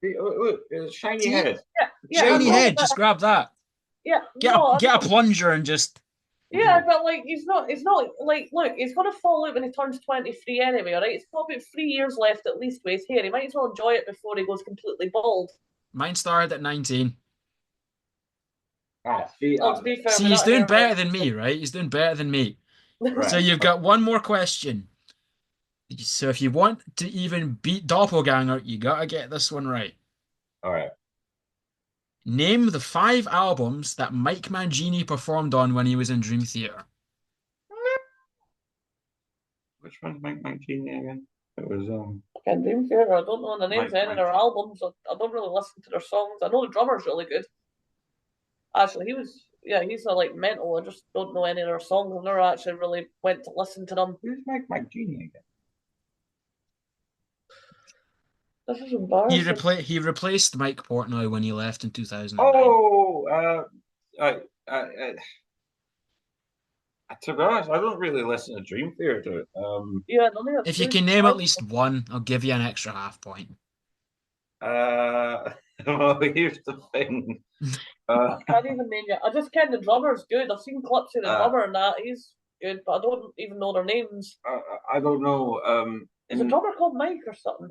Look, shiny head. Yeah, Shiny I'm head, not- just grab that. Yeah, Get no, a plunger and just Yeah, but like he's not. It's not like look. He's gonna fall out when he turns 23 anyway. All right. He's got about 3 years left at least with his hair. He might as well enjoy it before he goes completely bald. Mine started at 19. See, Oh, to be fair, See, with he's that doing better hairline. than me, right? He's doing better than me. Right. So you've got one more question. So if you want to even beat Doppelganger, you gotta get this one right. All right. Name the 5 albums that Mike Mangini performed on when he was in Dream Theater. Which one's Mike Mancini again? It was Again, Dream Theater. I don't know the names of any of their Mike. albums. I don't really listen to their songs. I know the drummer's really good. Actually, he's like mental. I just don't know any of their songs. I've never actually really went to listen to them. Who's Mike Mancini again? This is embarrassing. He replaced Mike Portnoy when he left in 2009. Oh, to be honest, I don't really listen to Dream Theater. Yeah, none of If you can name at least one, I'll give you an extra half point. Well, here's the thing. I can't even name it. I just ken the drummer's good. I've seen clips of the drummer and that. He's good, but I don't even know their names. I don't know. Is the drummer called Mike or something?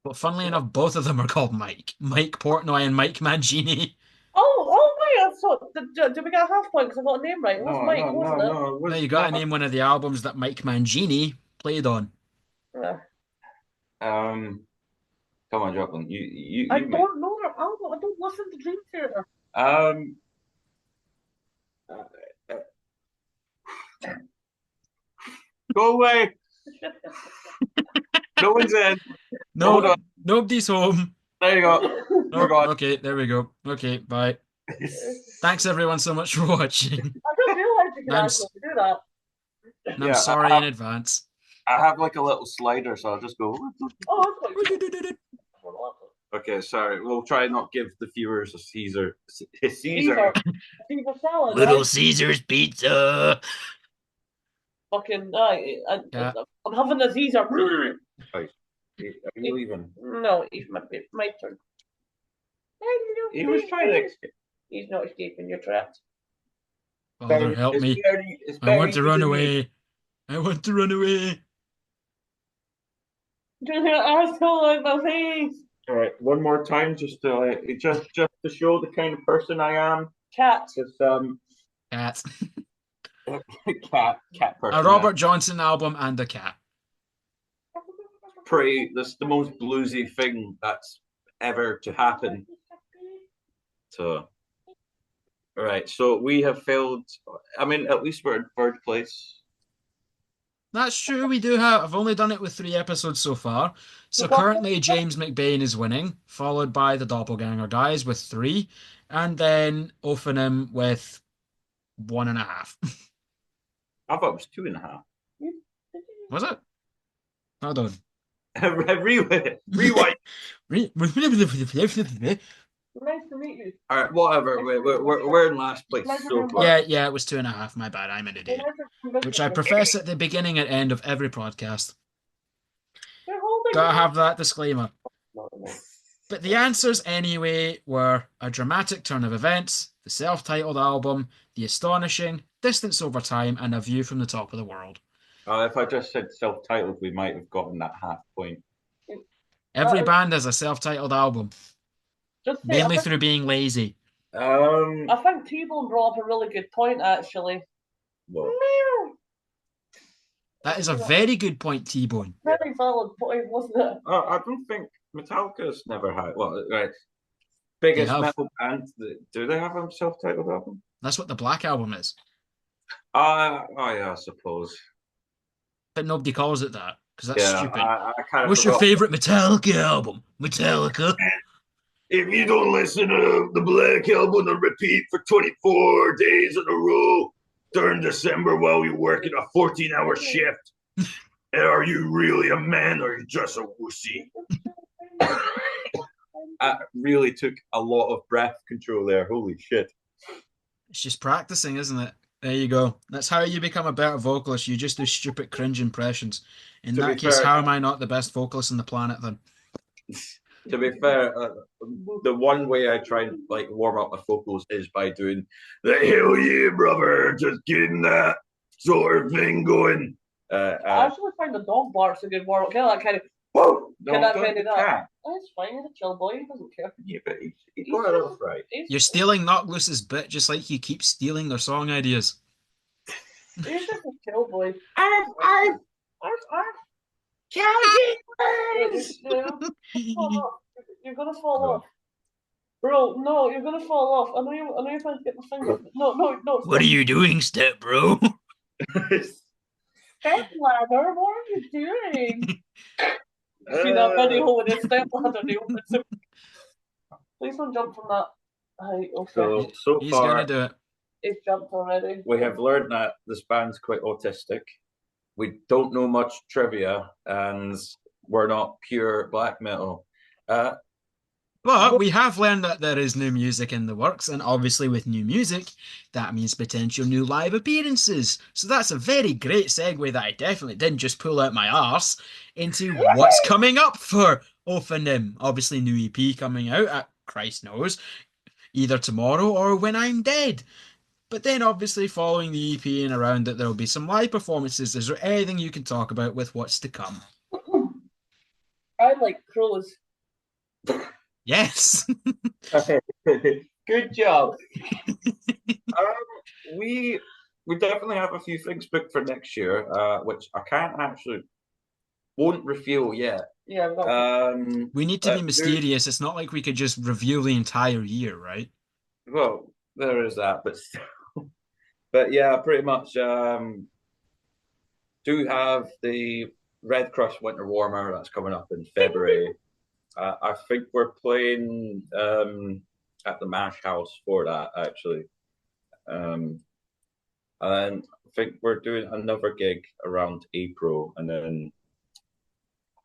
But funnily enough, both of them are called Mike. Mike Portnoy and Mike Mangini. Oh, wait, I thought, did we get a half point because I got a name right? It was Mike, wasn't it? No, you got to name one of the albums that Mike Mangini played on. Yeah. Come on, Joplin. You I don't know their album. I don't listen to Dream Theater. Go away. No one's in. No, nobody's home. There you go. We're gone. Okay, there we go. Okay, bye. Thanks everyone so much for watching. I don't realize you can actually do that. And I'm sorry in advance. I have like a little slider, so I'll just go. Oh, that's quite Okay, sorry. We'll try and not give the viewers a Caesar. Caesar salad. Little right? Caesar's pizza. Fucking, Yeah. I'm having a Caesar. Are you leaving? No, it's my turn. He was trying to escape. He's not escaping your traps. Father, help me. I want to run away. I want to run away. Just your asshole in my face. All right, one more time, just to show the kind of person I am. Cat. Just Cat. cat person. A Robert Johnson album and a cat. That's the most bluesy thing that's ever to happen. So, all right. So we have failed. I mean, at least we're in third place. That's true, we do have. I've only done it with 3 episodes so far. So currently James McBain is winning, followed by the Doppelganger guys with 3, and then Ophanim with 1.5. I thought it was 2.5. Was it? Hold on. Rewind. Nice to meet you. All right, whatever. We're in last place so far. Yeah, it was 2.5. My bad. I'm an idiot. Which I profess at the beginning and end of every podcast. Gotta have that disclaimer. But the answers anyway were A Dramatic Turn of Events, the self-titled album, The Astonishing, Distance Over Time, and A View from the Top of the World. If I just said self-titled, we might have gotten that half point. Every band has a self-titled album. Mainly through being lazy. I think T-Bone brought up a really good point, actually. What? That is a very good point, T-Bone. Very valid point, wasn't it? I don't think Metallica's never had. Well, right. Biggest metal band. Do they have a self-titled album? That's what the Black Album is. Yeah, I suppose. But nobody calls it that, because that's stupid. What's your favourite Metallica album? Metallica? If you don't listen to the Black Album on repeat for 24 days in a row during December while you're working a 14-hour shift, are you really a man or are you just a wussy? I really took a lot of breath control there. Holy shit. It's just practicing, isn't it? There you go. That's how you become a better vocalist. You just do stupid cringe impressions. In that case, how am I not the best vocalist on the planet then? To be fair, the one way I try and like warm up my vocals is by doing the hell yeah, brother, just getting that sort of thing going. I actually find the dog barks a good warm up. That kind of. Whoa! Can No, I don't find the it out? cat. Oh, it's fine. He's a chill boy. He doesn't care. Yeah, but he got it off right. You're stealing Knockloos's bit just like you keep stealing their song ideas. He's just a chill boy. Arf, You're gonna fall off. Bro, no, you're gonna fall off. I know you're trying to get my finger. No. What are you doing, step bro? Step ladder, what are you doing? See that video with his step ladder? Please don't jump from that height. Okay. So He's far, gonna do it. He's jumped already. we have learned that this band's quite autistic. We don't know much trivia, and we're not pure black metal. But we have learned that there is new music in the works, and obviously with new music, that means potential new live appearances. So that's a very great segue that I definitely didn't just pull out my arse into what's coming up for Ophanim. Obviously, new EP coming out at Christ knows, either tomorrow or when I'm dead. But then obviously following the EP and around it, there will be some live performances. Is there anything you can talk about with what's to come? I like crows. Yes. Good job. We definitely have a few things booked for next year, which I won't reveal yet. Yeah, We need to be mysterious. It's not like we could just reveal the entire year, right? Well, there is that, but still. But yeah, pretty much do have the Red Cross Winter Warmer that's coming up in February. I think we're playing at the Mash House for that, actually. And I think we're doing another gig around April, and then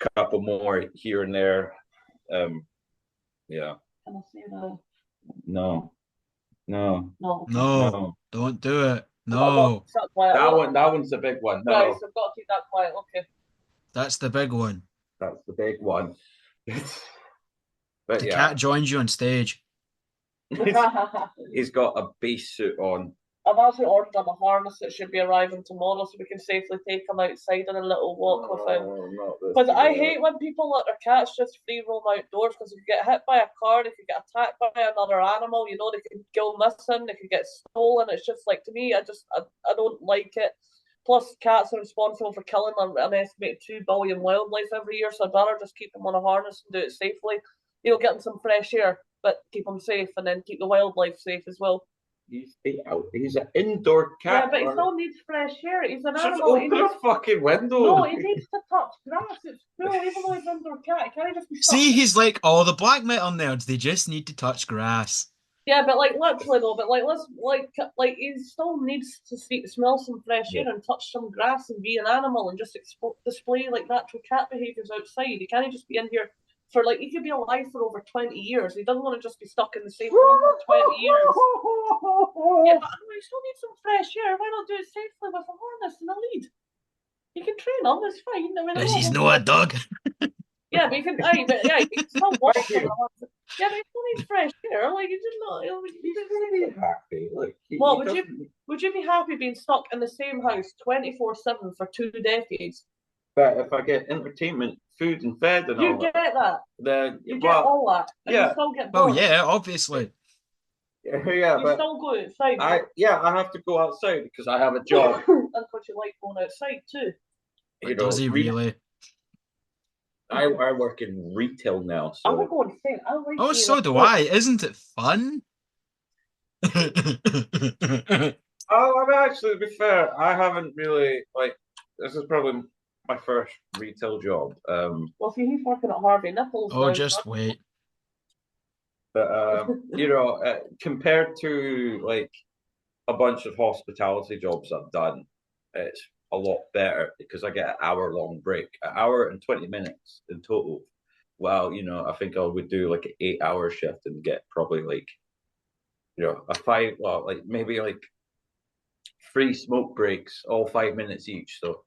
a couple more here and there. Yeah. Can I say that? No. No, don't do it. No, That one's the big one. No, Right, so I've got to keep that quiet. Okay. that's the big one. that's the big one. But The yeah, cat joins you on stage. he's got a base suit on. I've actually ordered him a harness that should be arriving tomorrow so we can safely take him outside on a little walk with him. Because I hate when people let their cats just free roam outdoors, because if you get hit by a car, they could get attacked by another animal, you know, they could go missing, they could get stolen. It's just like, to me, I don't like it. Plus, cats are responsible for killing an estimated 2 billion wildlife every year, so I'd rather just keep them on a harness and do it safely. You know, get them some fresh air, but keep them safe, and then keep the wildlife safe as well. He's an indoor cat. Yeah, but he still needs fresh air. He's an Just animal. open a fucking window. No, he needs to touch grass. It's cool, even though he's an indoor cat. He can't just be stuck. See, he's like all the black metal nerds. They just need to touch grass. Yeah, but like literally though, but let's he still needs to smell some fresh air and touch some grass and be an animal and just display like natural cat behaviours outside. He can't just be in here for he could be alive for over 20 years. He doesn't want to just be stuck in the same room for 20 years. Yeah, but we still need some fresh air. Why not do it safely with a harness and a lead? You can train him, it's fine. I mean, Because he's not a dog. Yeah, but you can, you can still walk. Yeah, but he still needs fresh air. Like, you did not. He's really happy. Look, Well, would you be happy being stuck in the same house 24/7 for 2 decades? But if I get entertainment, food, and fed, and You all get that. then You get all that. And yeah. you still get Well, bored. yeah, obviously. Yeah, You but still go outside. I have to go outside because I have a job. That's what you like going outside too. You Does he really? I work in retail now, I'm so not going to say I like. Oh, so do I. Isn't it fun? I mean, actually, to be fair, I haven't really this is probably my first retail job. Well, see, he's working at Harvey Nichols. Oh, now, just wait. But compared to a bunch of hospitality jobs I've done, it's a lot better because I get an hour-long break, an hour and 20 minutes in total. Well, I think I would do like an 8-hour shift and get probably maybe 3 smoke breaks, all 5 minutes each. So,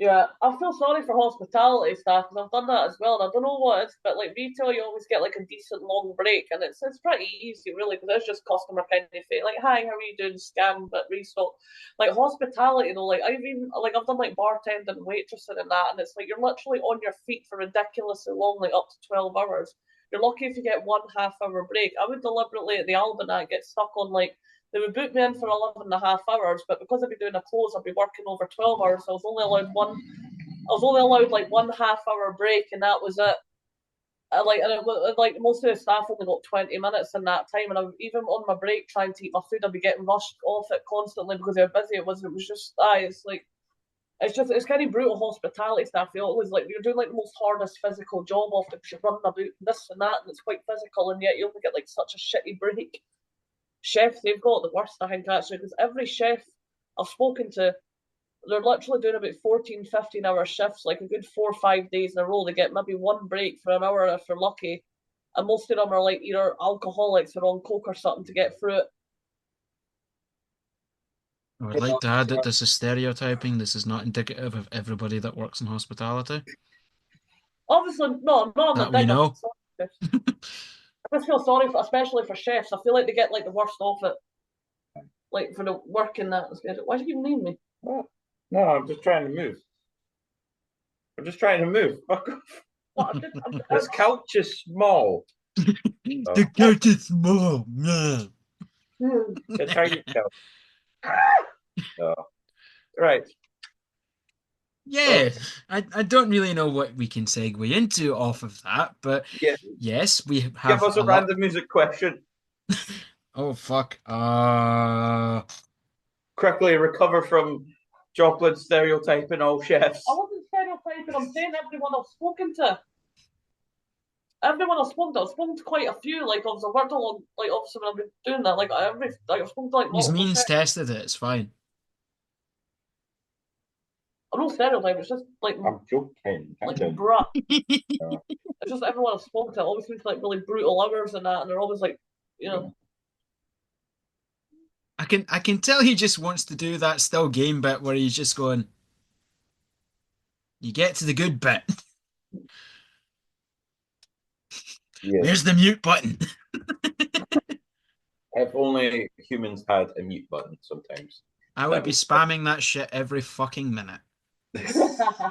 Yeah, I feel sorry for hospitality staff because I've done that as well, and I don't know what it's, but like retail, you always get like a decent long break, and it's pretty easy really because it's just customer kind of fate. Like, hi, how are you doing? Scan, but restock. Like hospitality though, like I've done like bartending and waitressing and that, and it's like you're literally on your feet for ridiculously long, like up to 12 hours. You're lucky if you get 1 half hour break. I would deliberately at the Albany get stuck on like they would book me in for 11 and a half hours, but because I'd be doing a close, I'd be working over 12 hours. So I was only allowed like 1 half hour break, and that was it. Like most of the staff only got 20 minutes in that time, and even on my break trying to eat my food, I'd be getting rushed off it constantly because how busy it was. It was just, it's kind of brutal hospitality staff. You always like you're doing like the most hardest physical job often because you're running about this and that, and it's quite physical, and yet you only get like such a shitty break. Chefs, they've got the worst, I think, actually, because every chef I've spoken to, they're literally doing about 14, 15 hour shifts, like a good 4 or 5 days in a row. They get maybe one break for an hour if they're lucky. And most of them are like either alcoholics or on coke or something to get through it. I would like to add that this is stereotyping. This is not indicative of everybody that works in hospitality. Obviously, no, I'm not on That the we dig. know. I just feel sorry, especially for chefs. I feel like they get like the worst of it, like for the work in that. Why do you even need me? Oh, no, I'm just trying to move. I'm just trying to move. Fuck off. This couch is small. The couch is small. No. A tiny couch. Oh. Right. Yeah, I don't really know what we can segue into off of that, but Yeah. yes, we Give have us a a lot. random music question. Oh fuck. Quickly recover from Joplin stereotyping all chefs. I wasn't stereotyping. I'm saying everyone I've spoken to. Everyone I've spoken to quite a few. Like obviously, I've worked along. Like obviously, when I've been doing that, I've spoken to like He's multiple means chefs. tested it. It's fine. I'm not stereotyping. It's just I'm joking. like Kind of. bruh. It's just everyone I've spoken to always seems like really brutal hours and that, and they're always like, you know. I can tell he just wants to do that still game bit where he's just going, you get to the good bit. Yeah. Where's the mute button? If only humans had a mute button sometimes. I would be spamming that shit every fucking minute. Yeah,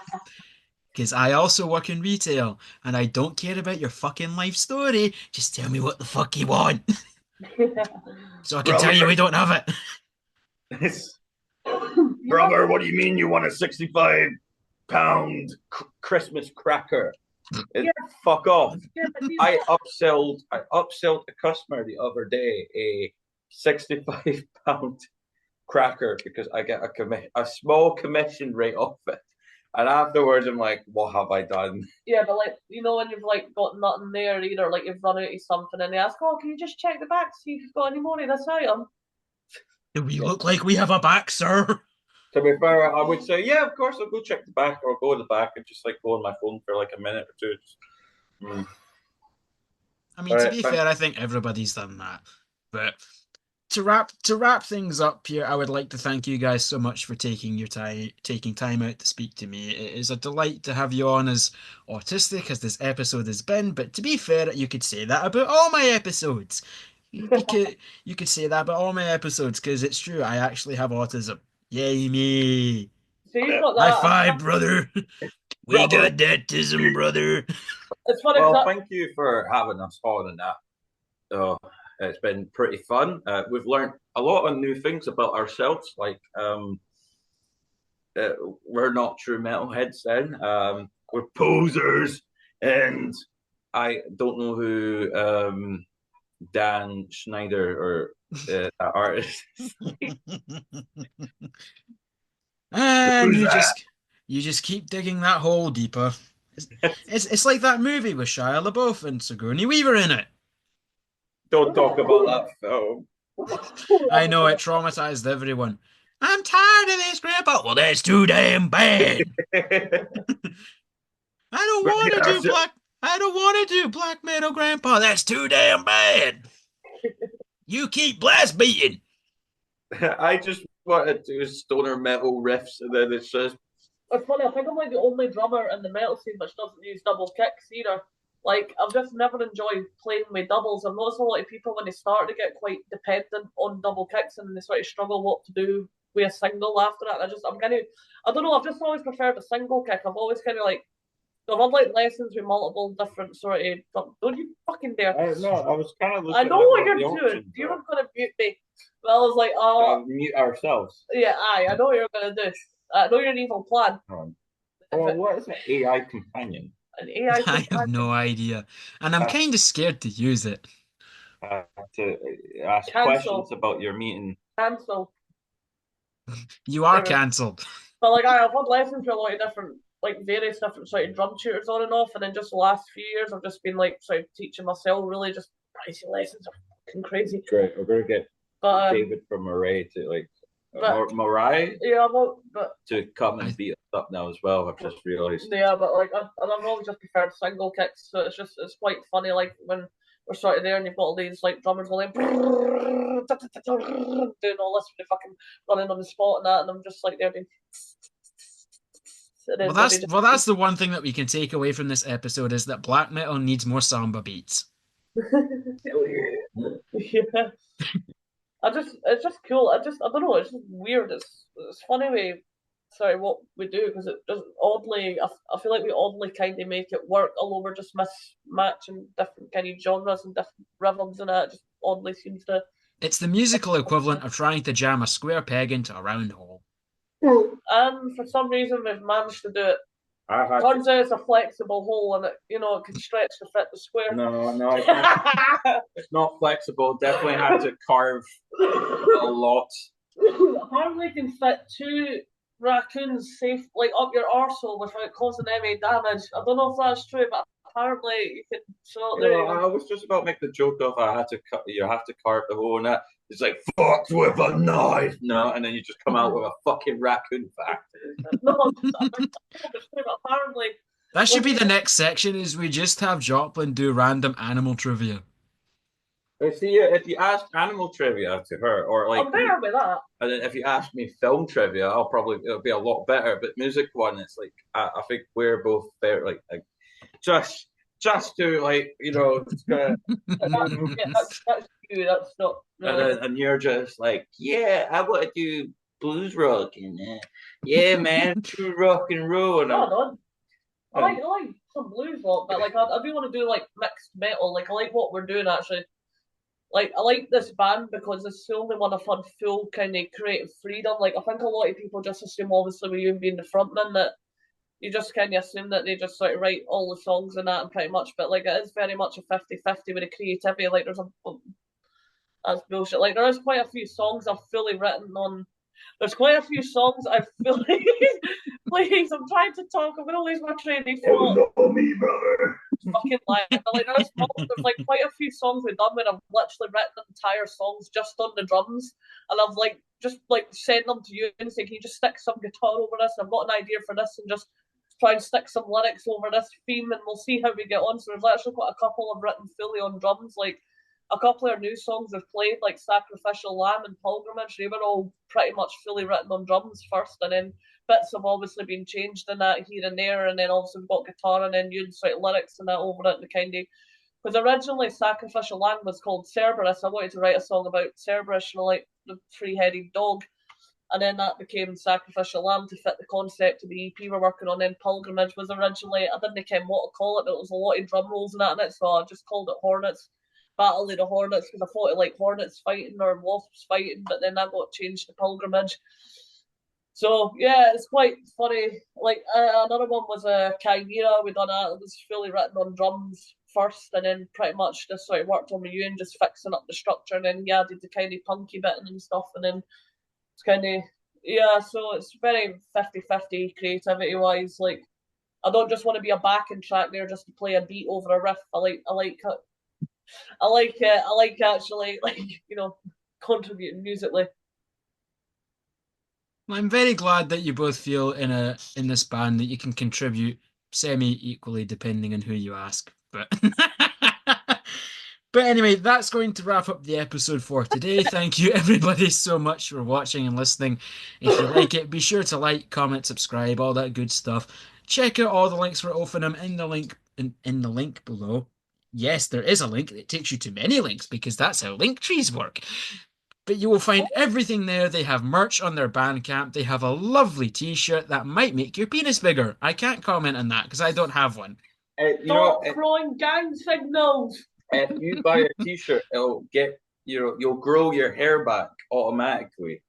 Because I also work in retail and I don't care about your fucking life story. Just tell me what the fuck you want. So I can tell you we don't have it. Brother, what do you mean you want a 65-pound Christmas cracker? Fuck off. I upsold a customer the other day a 65-pound cracker because I get a small commission rate off it. And afterwards, I'm like, what have I done? Yeah, but like you know when you've like got nothing there either, like you've run out of something, and they ask, "Oh, can you just check the back see if you've got any more of this item?" Do we look like we have a back, sir? To be fair, I would say, yeah, of course, I'll go check the back or go to the back and just like go on my phone for like a minute or two. I mean, to be fair, I think everybody's done that. But to wrap things up here, I would like to thank you guys so much for taking time out to speak to me. It is a delight to have you on, as autistic as this episode has been. But to be fair, you could say that about all my episodes. You could say that about all my episodes because it's true. I actually have autism. Yay me! So you've got High that. five, brother. We got that tism, brother. It's funny. Well, thank you for having us on and that. It's been pretty fun. We've learned a lot of new things about ourselves. Like, we're not true metalheads then. We're posers. And I don't know who Dan Schneider or that artist. And Who's that? you just keep digging that hole deeper. It's like that movie with Shia LaBeouf and Sigourney Weaver in it. Don't talk about that film. I know it traumatized everyone. I'm tired of this, Grandpa. Well, that's too damn bad. I don't want to do black metal, Grandpa. That's too damn bad. You keep blast beating. I just want to do stoner metal riffs, and then it's just It's funny, I think I'm like the only drummer in the metal scene which doesn't use double kicks either. Like, I've just never enjoyed playing with doubles. I've noticed a lot of people when they start to get quite dependent on double kicks and they sort of struggle what to do with a single after that. I'm kind of, I don't know, I've just always preferred a single kick. I've always kind of like, I've had like lessons with multiple different sort of. Don't you fucking dare! No, I was kind of I looking know at what what you're the doing. options You are. were gonna mute me. Well, I was like, oh, Mute ourselves. yeah, I know what you're gonna do. I know you're an evil plan. Oh, what is an AI companion? An AI I have companion. no idea. And I'm Uh, kind of scared to use it. to ask Cancel. questions about your meeting. Cancel. You are There we go. cancelled. But like, I've had lessons for a lot of different, like various different sort of drum tutors on and off, and then just the last few years, I've just been like sort of teaching myself. Really, just pricey lessons are fucking crazy. Great, we're gonna get But David from Moray to like but Moray yeah, but to come and I- beat us up now as well. I've just realised. yeah, but like I've always just preferred single kicks, so it's quite funny. Like when we're sort of there and you've got all these like drummers going doing all this really fucking running on the spot and that, and I'm just like there doing. Well, that's the one thing that we can take away from this episode is that black metal needs more samba beats. Yeah. It's just cool. I don't know. It's just weird. It's funny what we do because it does oddly. I feel like we oddly kind of make it work, although we're just mismatching different kind of genres and different rhythms, and it just oddly seems to. It's the musical equivalent of trying to jam a square peg into a round hole. And for some reason, we've managed to do it. Turns out it's a flexible hole, and it can stretch to fit the square. No, it's not flexible. Definitely had to carve a lot. Apparently, you can fit 2 raccoons safe, like up your arsehole without causing any damage. I don't know if that's true, but apparently you can. So there you I go. was just about to make the joke of I had to cut. You have to carve the hole in that. It's like fucked with a knife, no, and then you just come out with a fucking raccoon fact. No, it's true, but apparently. That should be the next section is we just have Joplin do random animal trivia. See, if you ask animal trivia to her, or like, I'm better with that. and then if you ask me film trivia, it'll be a lot better. But music one, it's like I think we're both fair, like just to like That's you. That's not. No. and you're just like, yeah, I want to do blues rock and yeah, man, true rock and roll. And I like some blues rock, but like I do want to do like mixed metal. Like I like what we're doing actually. Like I like this band because it's the only one I've had full kind of creative freedom. Like I think a lot of people just assume, obviously, with you being the frontman, that you just kind of assume that they just sort of write all the songs and that and pretty much. But like it is very much a 50-50 with the creativity. Like that's bullshit. Like there is quite a few songs I've fully written on. There's quite a few songs I've fully. Please, I'm trying to talk. I'm gonna lose my train of thought. Oh, no, me, brother. Fucking lying. But like there's like quite a few songs we've done where I've literally written entire songs just on the drums, and I've like just like sent them to you and say, can you just stick some guitar over this? And I've got an idea for this, and just try and stick some lyrics over this theme, and we'll see how we get on. So there's actually quite a couple I've written fully on drums, like. A couple of our new songs we've played, like Sacrificial Lamb and Pilgrimage, they were all pretty much fully written on drums first, and then bits have obviously been changed in that here and there, and then obviously we've got guitar and then used like lyrics and that over it, and kind of. Because originally Sacrificial Lamb was called Cerberus. I wanted to write a song about Cerberus, like the 3-headed dog, and then that became Sacrificial Lamb to fit the concept of the EP we're working on. Then Pilgrimage was originally, I didn't know what to call it, but it was a lot of drum rolls and that in it, so I just called it Hornets. Battle of the Hornets because I thought it like hornets fighting or wasps fighting, but then that got changed to Pilgrimage. So yeah, it's quite funny. Like another one was a Chimera. We done that. It was fully written on drums first, and then pretty much just sort of worked on Ewan, just fixing up the structure, and then yeah, did the kind of punky bit and stuff, and then it's kind of yeah. So it's very 50-50 creativity wise. Like I don't just want to be a backing track there just to play a beat over a riff. I like actually like contributing musically. I'm very glad that you both feel in this band that you can contribute semi-equally depending on who you ask. But But anyway, that's going to wrap up the episode for today. Thank you everybody so much for watching and listening. If you like it, be sure to like, comment, subscribe, all that good stuff. Check out all the links for Ophanim in the link below. Yes, there is a link. It takes you to many links because that's how link trees work. But you will find everything there. They have merch on their Bandcamp. They have a lovely t-shirt that might make your penis bigger. I can't comment on that because I don't have one. Stop throwing gang signals. If you buy a t-shirt, it'll get you'll grow your hair back automatically.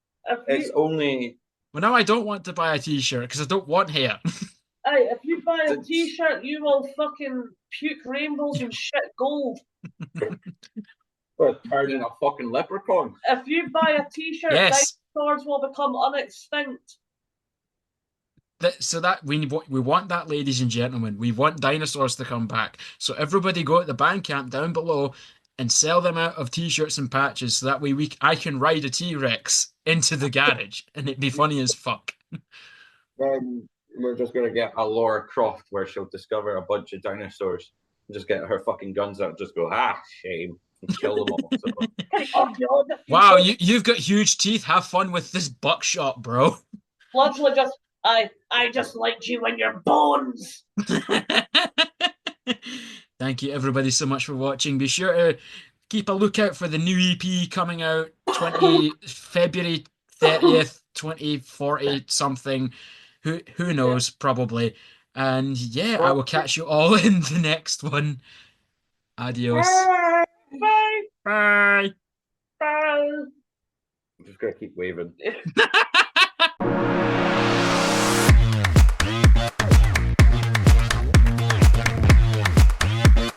It's only Well, now I don't want to buy a t-shirt because I don't want hair. Hey, if you buy a t-shirt, you will fucking puke rainbows and shit gold. turn in a fucking leprechaun. If you buy a t-shirt, Yes. dinosaurs will become unextinct. So that we want that, ladies and gentlemen. We want dinosaurs to come back. So everybody go at the Bandcamp down below and sell them out of t-shirts and patches so that way I can ride a T-Rex into the garage and it'd be funny as fuck. Then we're just gonna get a Laura Croft where she'll discover a bunch of dinosaurs and just get her fucking guns out and just go, shame, and kill them all. So, Wow, you've got huge teeth. Have fun with this buckshot, bro. Literally just, I just liked you and your bones. Thank you everybody so much for watching. Be sure to keep a lookout for the new EP coming out February 30th, 2040 something. Who knows, probably. And yeah, I will catch you all in the next one. Adios. Bye. Bye. Bye. I'm just gonna keep waving.